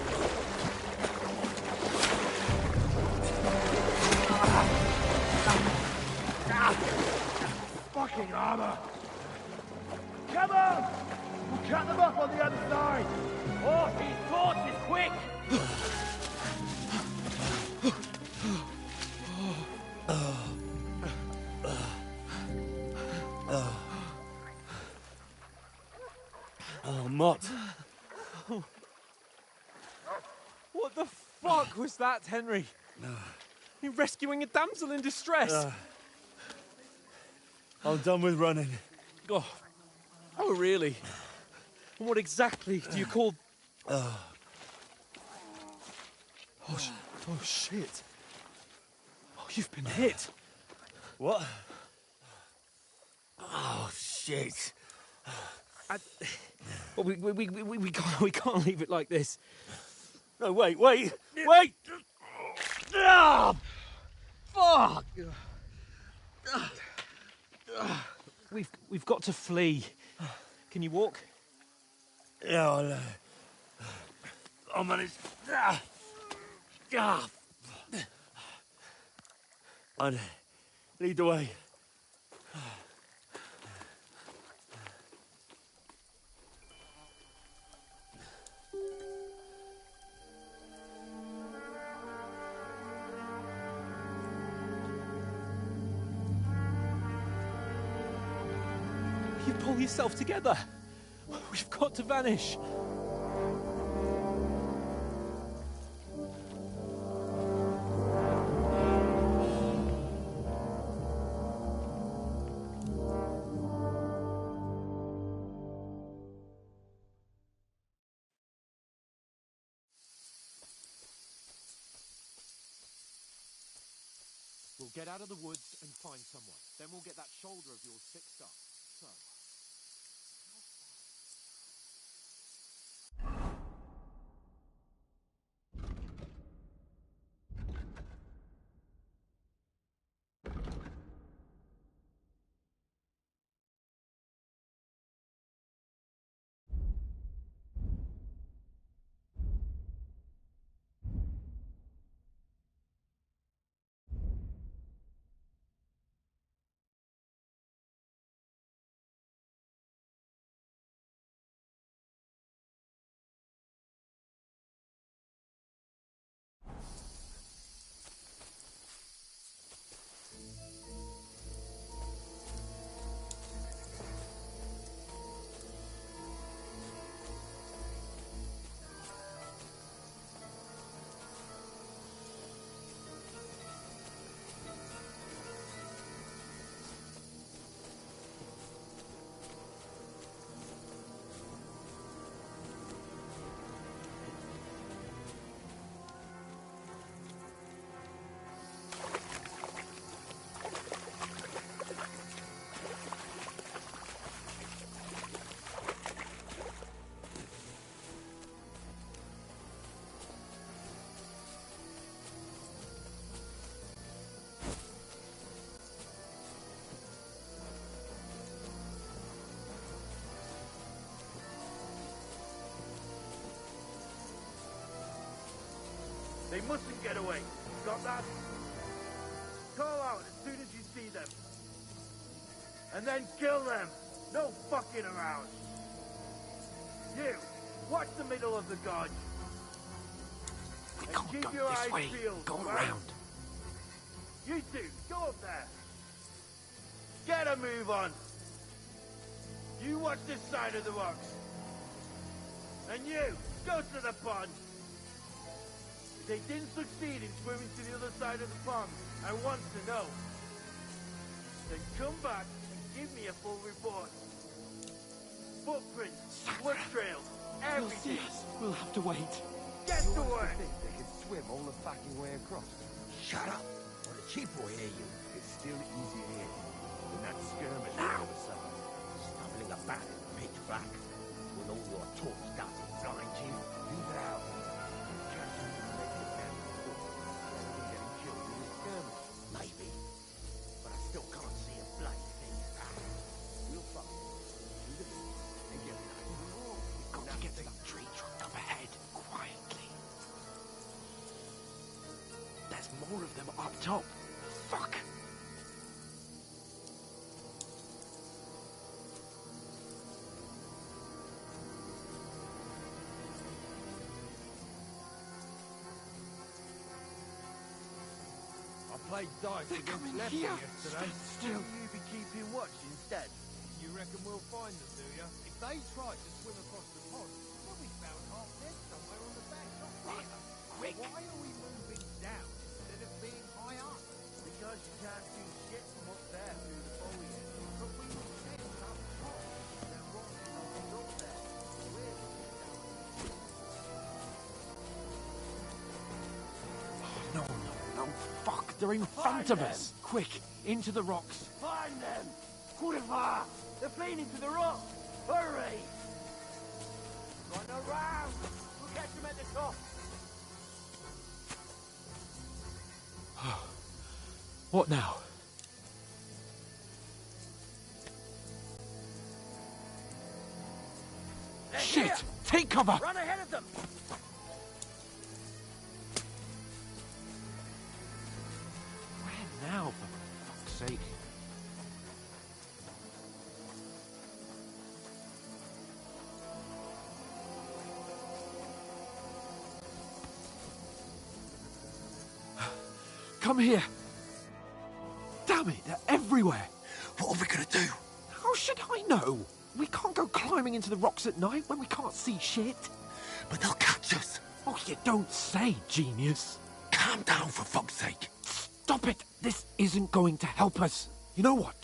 Fucking armor! Come on! We'll cut them off on the other side! Oh, these torches, quick! Oh, Mott. What the fuck was that, Henry? You rescuing a damsel in distress? I'm done with running. Oh, really? And what exactly do you call... Oh, shit. Oh, you've been hit. What? Oh, shit. Well, we can't leave it like this. No, wait! Ah! Fuck! We've got to flee. Can you walk? Yeah, I'll manage. I'd lead the way. You pull yourself together. We've got to vanish. We'll get out of the woods and find someone. Then we'll get that shoulder of yours fixed up. So... They mustn't get away. Got that? Call out as soon as you see them. And then kill them. No fucking around. You, watch the middle of the gorge. We can't go this way. Go around. You two, go up there. Get a move on. You watch this side of the rocks. And you, go to the pond. If they didn't succeed in swimming to the other side of the pond, I want to know. Then come back and give me a full report. Footprints, blood trails, everything. We'll have to wait. Get to work. They can swim all the fucking way across. Shut up, or the chief will hear you. It's still easy here. In that skirmish over the summer, stumbling about in the pitch black, with all your talk starting blind you, leave it out. Chances of making a man before, and getting killed in the skirmish, maybe. But I still can't see a bloody thing. We'll follow through the middle and get back to the wall. We've got to get to that tree trunk up ahead, quietly. There's more of them up top. Fuck! I played dice against Lefty yesterday. Still. Will you be keeping watch instead? You reckon we'll find them, do you? If they tried to swim across the pond, they'll be found half dead somewhere on the bank. Not here. Quick. Why are we moving down instead of being high up? Because you can't see shit from up there through the foliage. But we were sent up top. They're wrong. Nothing's up there. We're No, fuck, they're in front of us. Quick, into the rocks. Find them! Kurva! They're fleeing into the rock! Hurry! Run around! We'll catch them at the top! What now? They're Shit! here. Take cover! Run ahead of them! Where now, for fuck's sake? Come here! Damn it, they're everywhere! What are we gonna do? How should I know? We can't go climbing into the rocks at night when we can't see shit. But they'll catch us. Oh, you don't say, genius. Calm down, for fuck's sake. Stop it! This isn't going to help us. You know what?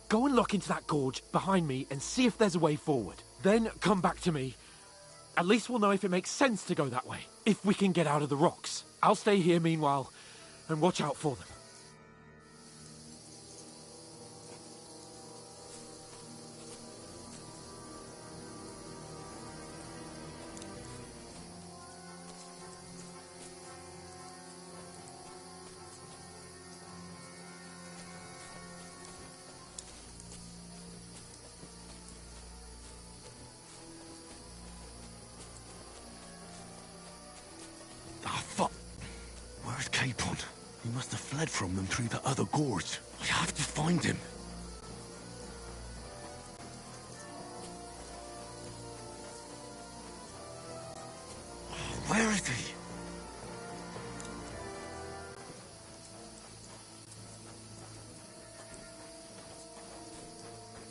Go and look into that gorge behind me and see if there's a way forward. Then come back to me. At least we'll know if it makes sense to go that way. If we can get out of the rocks. I'll stay here meanwhile and watch out for them. Ah, fuck. Where's Capon? He must have fled from them through the other gorge. I have to find him. Where is he?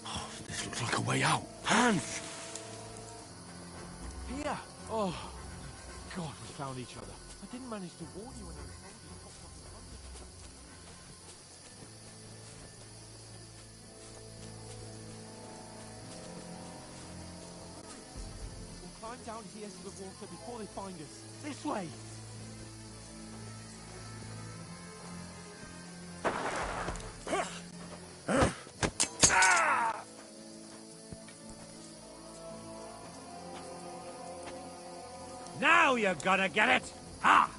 Oh, this looks like a way out. Hans! Here! Oh, God, we found each other. I didn't manage to warn you when I was holding you popped up in front of you. We'll climb down here to the water before they find us. This way! Now you're gonna get it! Ha!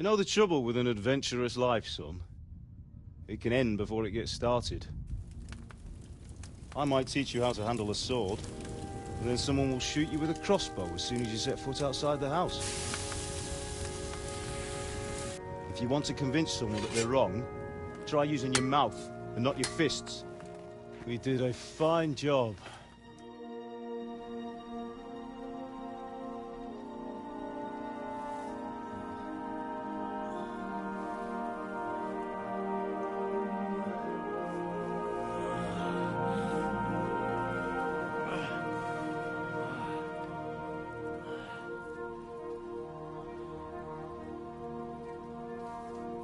You know the trouble with an adventurous life, son? It can end before it gets started. I might teach you how to handle a sword, and then someone will shoot you with a crossbow as soon as you set foot outside the house. If you want to convince someone that they're wrong, try using your mouth and not your fists. We did a fine job.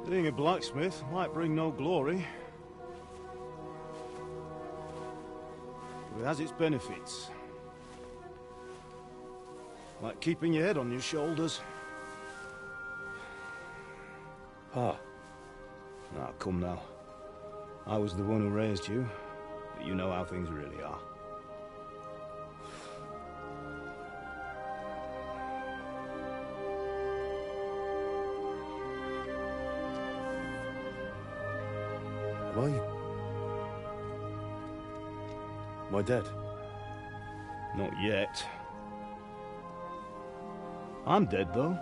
Being a blacksmith might bring no glory, but it has its benefits. Like keeping your head on your shoulders. Ah. Now, come now. I was the one who raised you, but you know how things really are. Why? Am I dead? Not yet. I'm dead, though.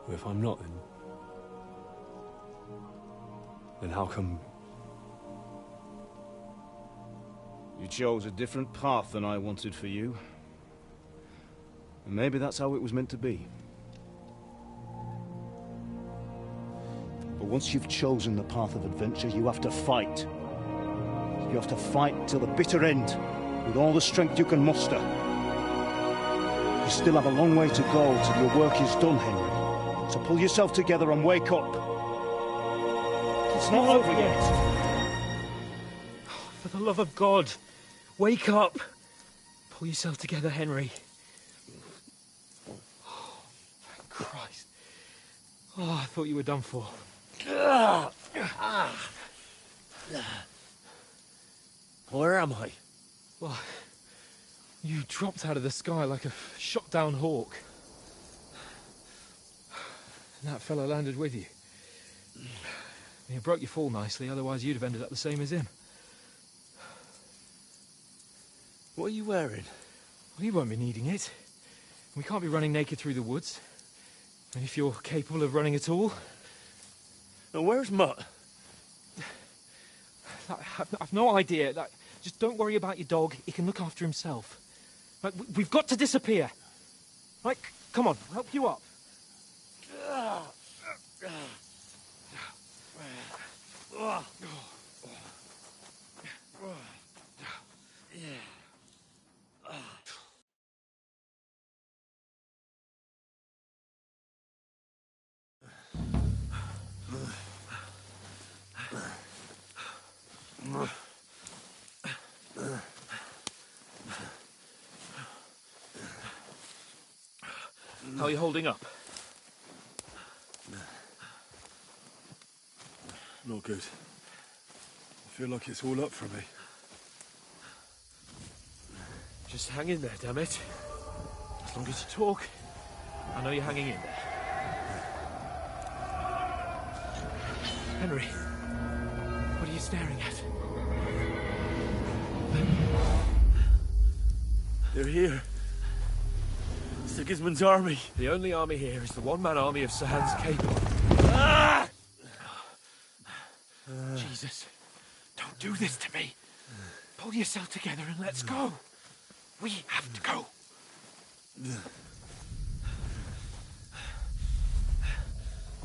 Well, if I'm not, then how come... You chose a different path than I wanted for you. And maybe that's how it was meant to be. But once you've chosen the path of adventure, you have to fight. You have to fight till the bitter end, with all the strength you can muster. You still have a long way to go till your work is done, Henry. So pull yourself together and wake up. It's not over yet. For the love of God, wake up! Pull yourself together, Henry. Oh, thank Christ. Oh, I thought you were done for. Where am I? Well, you dropped out of the sky like a shot-down hawk. And that fellow landed with you. You broke your fall nicely, otherwise you'd have ended up the same as him. What are you wearing? Well, you won't be needing it. We can't be running naked through the woods. And if you're capable of running at all... Now, where's Mutt? I've no idea. Just don't worry about your dog. He can look after himself. We've got to disappear. Right, come on, I'll help you up. How are you holding up? Not good. I feel like it's all up for me. Just hang in there, damn it. As long as you talk, I know you're hanging in there. Henry, what are you staring at? They're here. Sigismund's army. The only army here is the one-man army of Sir Hans Capon. Ah! Jesus, don't do this to me. Pull yourself together and let's go. We have to go.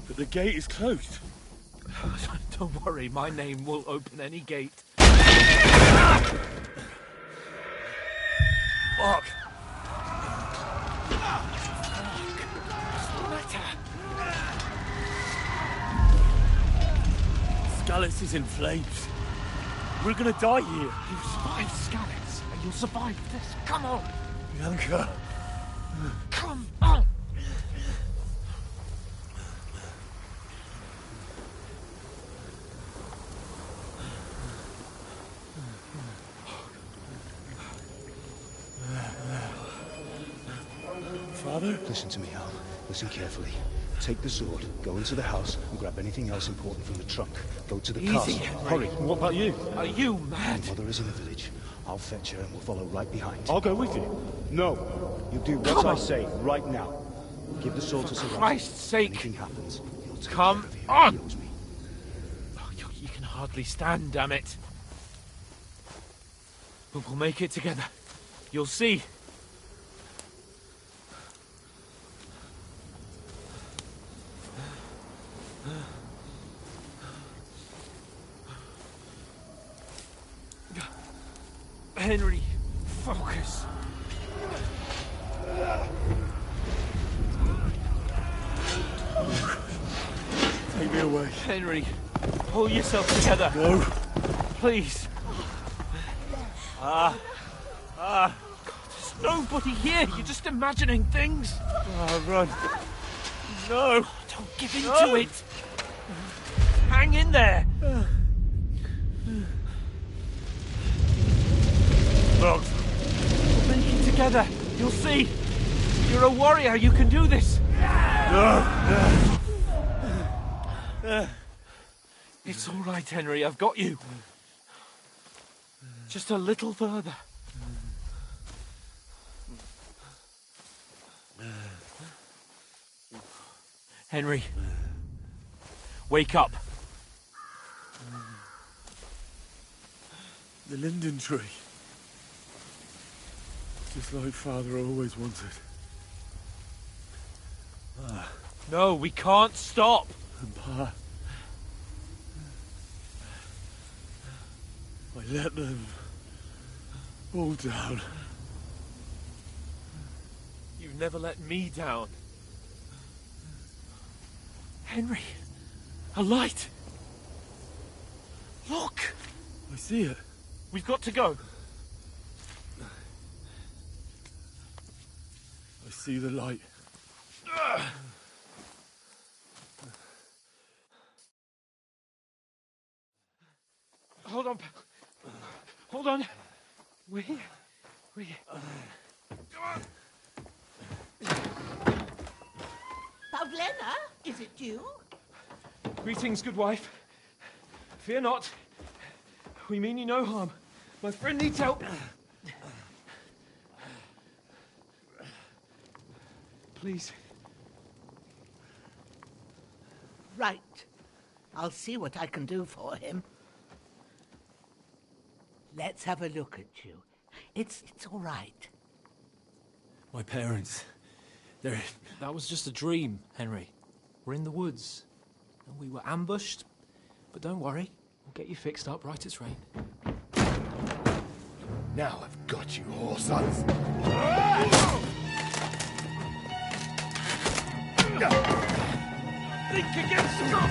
But the gate is closed. Don't worry, my name will open any gate. Fuck! Skalitz is in flames. We're gonna die here. You survived Skalitz, and you'll survive this. Come on! Bianca. Come on! Father? Listen to me, Al. Listen carefully. Take the sword, go into the house, and grab anything else important from the trunk. Go to the castle. Hurry. What about you? Are you mad? Your mother is in the village. I'll fetch her and we'll follow right behind. I'll go with you. No. You do what I say right now. Give the sword to Sir Roger. Christ's sake. Anything happens, he'll take Come care of you. on! He owes me. Oh, you can hardly stand, damn it. But we'll make it together. You'll see. Henry, focus. Take me away. Henry, pull yourself together. No. Please. There's nobody here. You're just imagining things. Run. No. Don't give in to it. Hang in there. Look. We'll make it together. You'll see. You're a warrior. You can do this. It's all right, Henry. I've got you. Just a little further. Henry. Wake up. The linden tree. Just like Father always wanted. No, we can't stop. And Pa... I let them all down. You've never let me down. Henry, a light. Look. I see it. We've got to go. I see the light. Hold on. Hold on. We're here. We're here. Pavlena, is it you? Greetings, good wife. Fear not. We mean you no harm. My friend needs help. Please. Right. I'll see what I can do for him. Let's have a look at you. It's all right. My parents, they're... That was just a dream, Henry. We're in the woods. And we were ambushed. But don't worry. We'll get you fixed up right as rain. Now I've got you, whore sons. Think against them!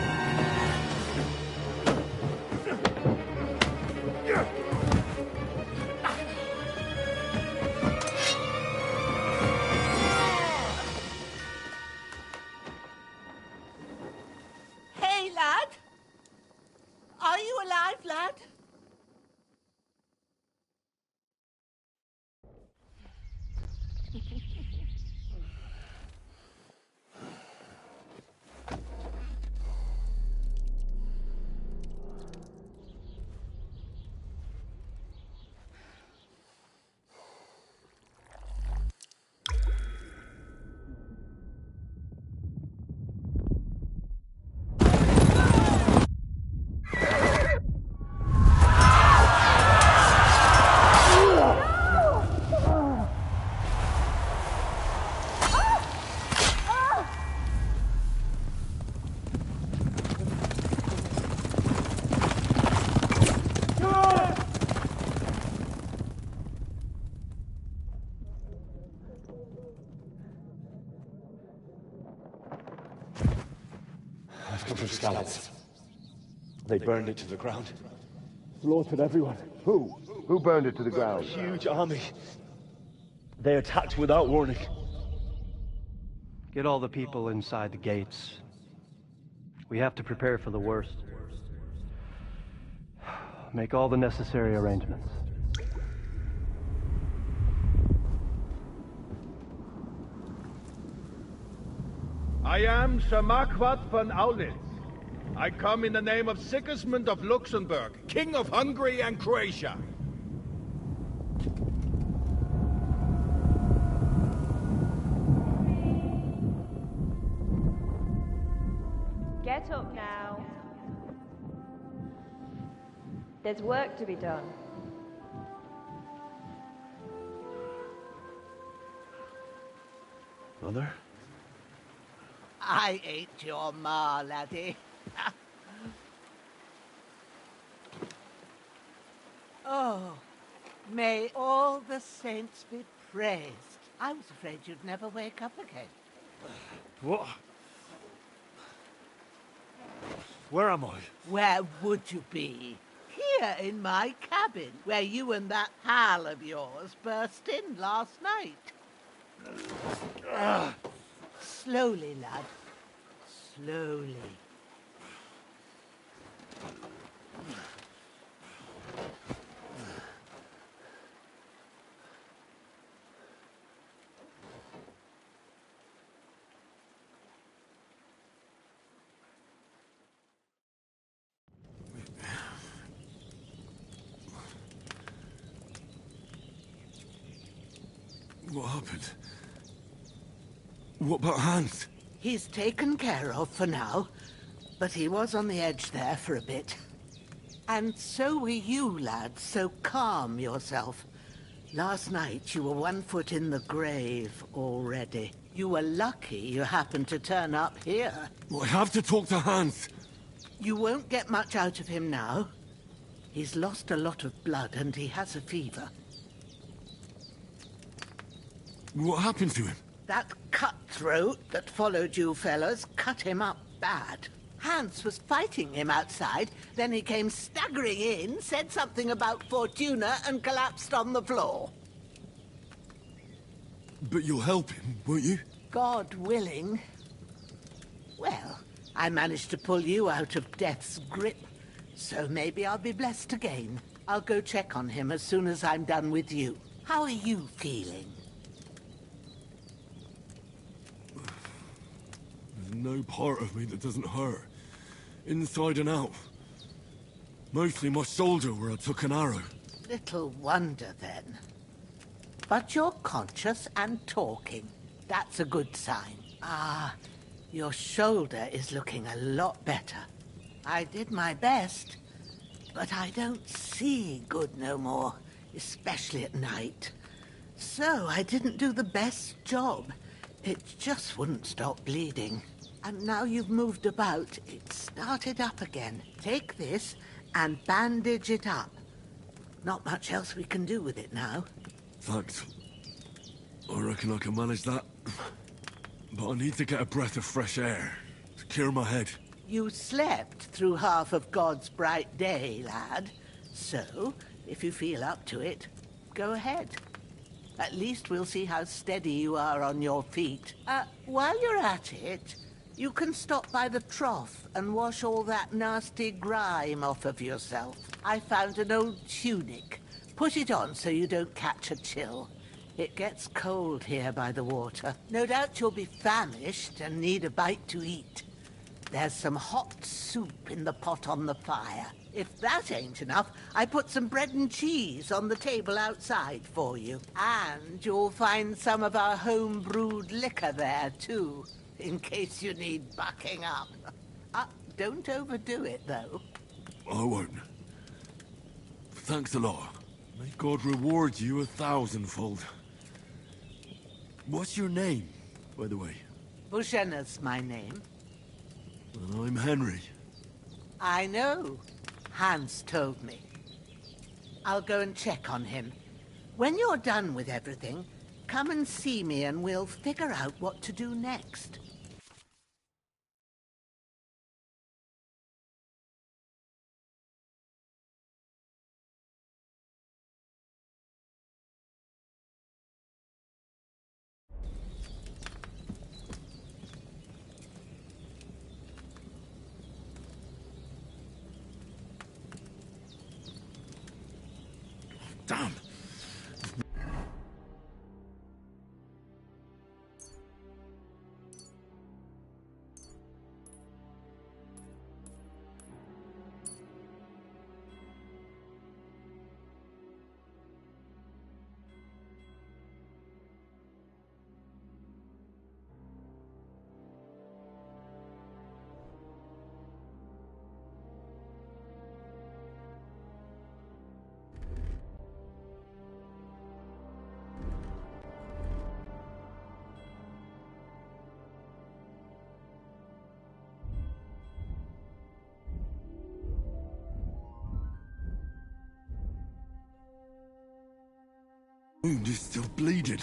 Hey, lad. Are you alive, lad? I've come from Scallops. They burned it to the ground. Slaughtered everyone. Who? Who burned it to the ground? A huge army. They attacked without warning. Get all the people inside the gates. We have to prepare for the worst. Make all the necessary arrangements. I am Sir Marquardt von Aulitz. I come in the name of Sigismund of Luxembourg, King of Hungary and Croatia. Get up now. There's work to be done. Mother? I ain't your ma, laddie. Oh, may all the saints be praised. I was afraid you'd never wake up again. What? Where am I? Where would you be? Here in my cabin, where you and that pal of yours burst in last night. Slowly, lad. Slowly. What happened? What about Hans? He's taken care of for now, but he was on the edge there for a bit. And so were you, lad, so calm yourself. Last night you were 1 foot in the grave already. You were lucky you happened to turn up here. I have to talk to Hans. You won't get much out of him now. He's lost a lot of blood and he has a fever. What happened to him? That cutthroat that followed you fellas cut him up bad. Hans was fighting him outside, then he came staggering in, said something about Fortuna, and collapsed on the floor. But you'll help him, won't you? God willing. Well, I managed to pull you out of death's grip, so maybe I'll be blessed again. I'll go check on him as soon as I'm done with you. How are you feeling? There's no part of me that doesn't hurt. Inside and out. Mostly my shoulder where I took an arrow. Little wonder, then. But you're conscious and talking. That's a good sign. Ah, your shoulder is looking a lot better. I did my best, but I don't see good no more, especially at night. So I didn't do the best job. It just wouldn't stop bleeding. And now you've moved about, it started up again. Take this and bandage it up. Not much else we can do with it now. Thanks. I reckon I can manage that. But I need to get a breath of fresh air to clear my head. You slept through half of God's bright day, lad. So, if you feel up to it, go ahead. At least we'll see how steady you are on your feet. While you're at it, you can stop by the trough and wash all that nasty grime off of yourself. I found an old tunic. Put it on so you don't catch a chill. It gets cold here by the water. No doubt you'll be famished and need a bite to eat. There's some hot soup in the pot on the fire. If that ain't enough, I put some bread and cheese on the table outside for you. And you'll find some of our home-brewed liquor there, too, in case you need bucking up. Don't overdo it, though. I won't. Thanks a lot. May God reward you 1,000-fold. What's your name, by the way? Bushenna's my name. Well, I'm Henry. I know. Hans told me. I'll go and check on him. When you're done with everything, come and see me and we'll figure out what to do next. Damn! Wound is still bleeding.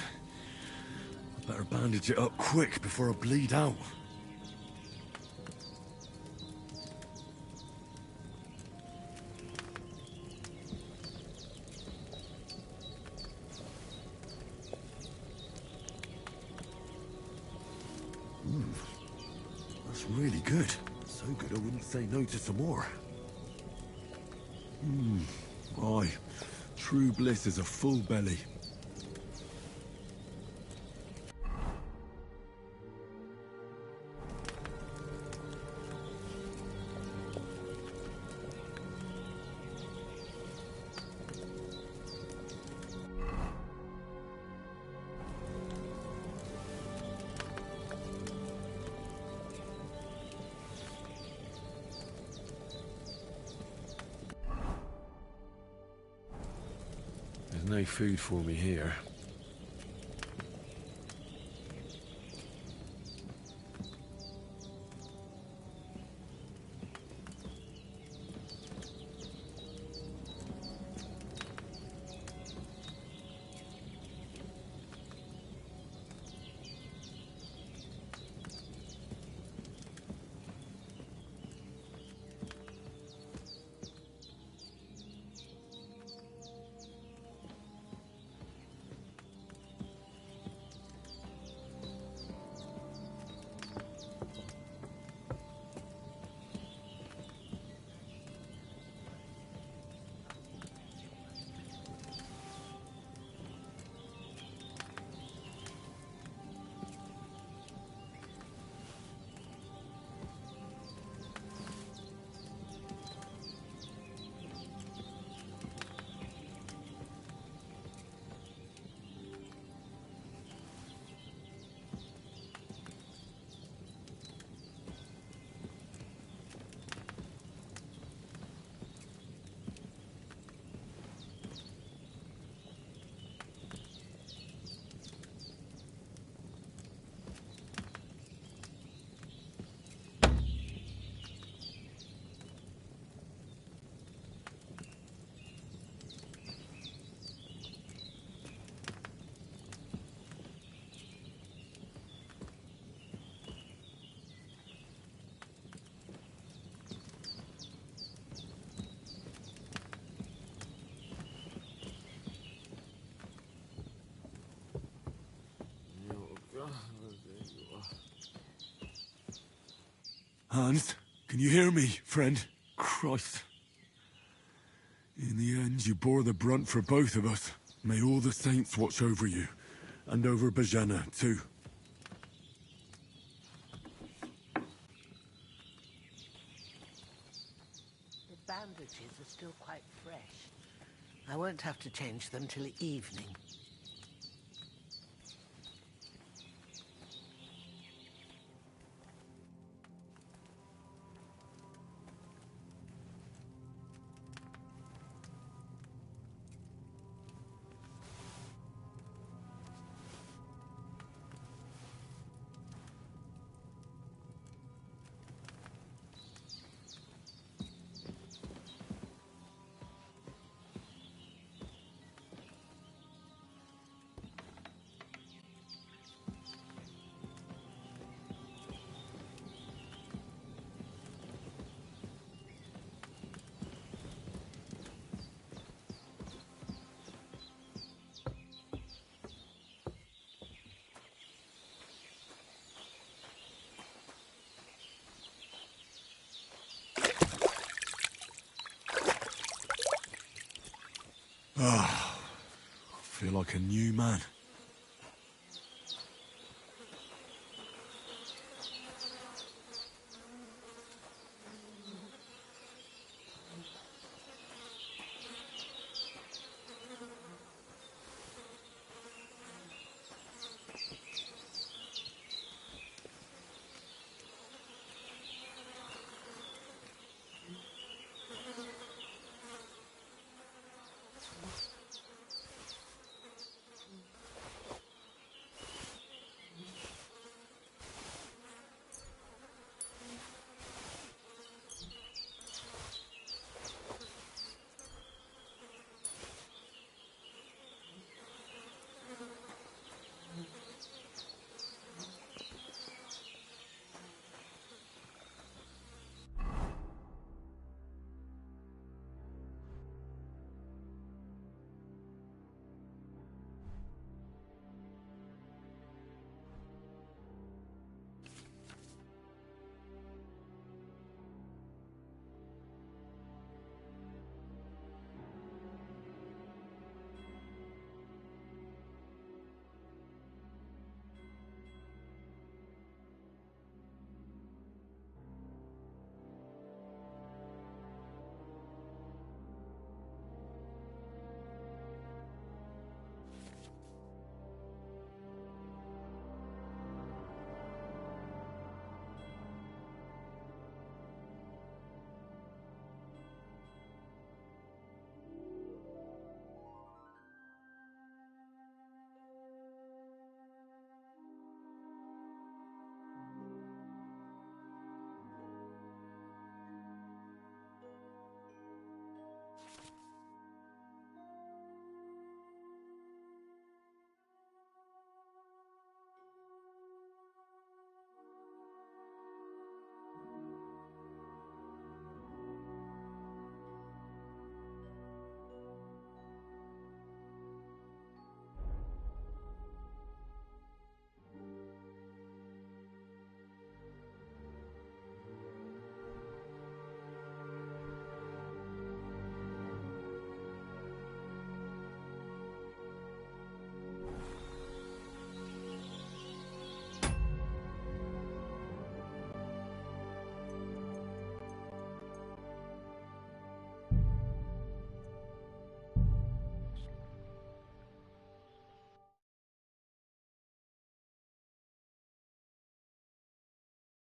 I better bandage it up quick before I bleed out. That's really good. So good I wouldn't say no to some more. Aye. True bliss is a full belly. There's no food for me here. Hans, can you hear me, friend? Christ. In the end, you bore the brunt for both of us. May all the saints watch over you. And over Bajana, too. The bandages are still quite fresh. I won't have to change them till evening. Ah, I feel like a new man.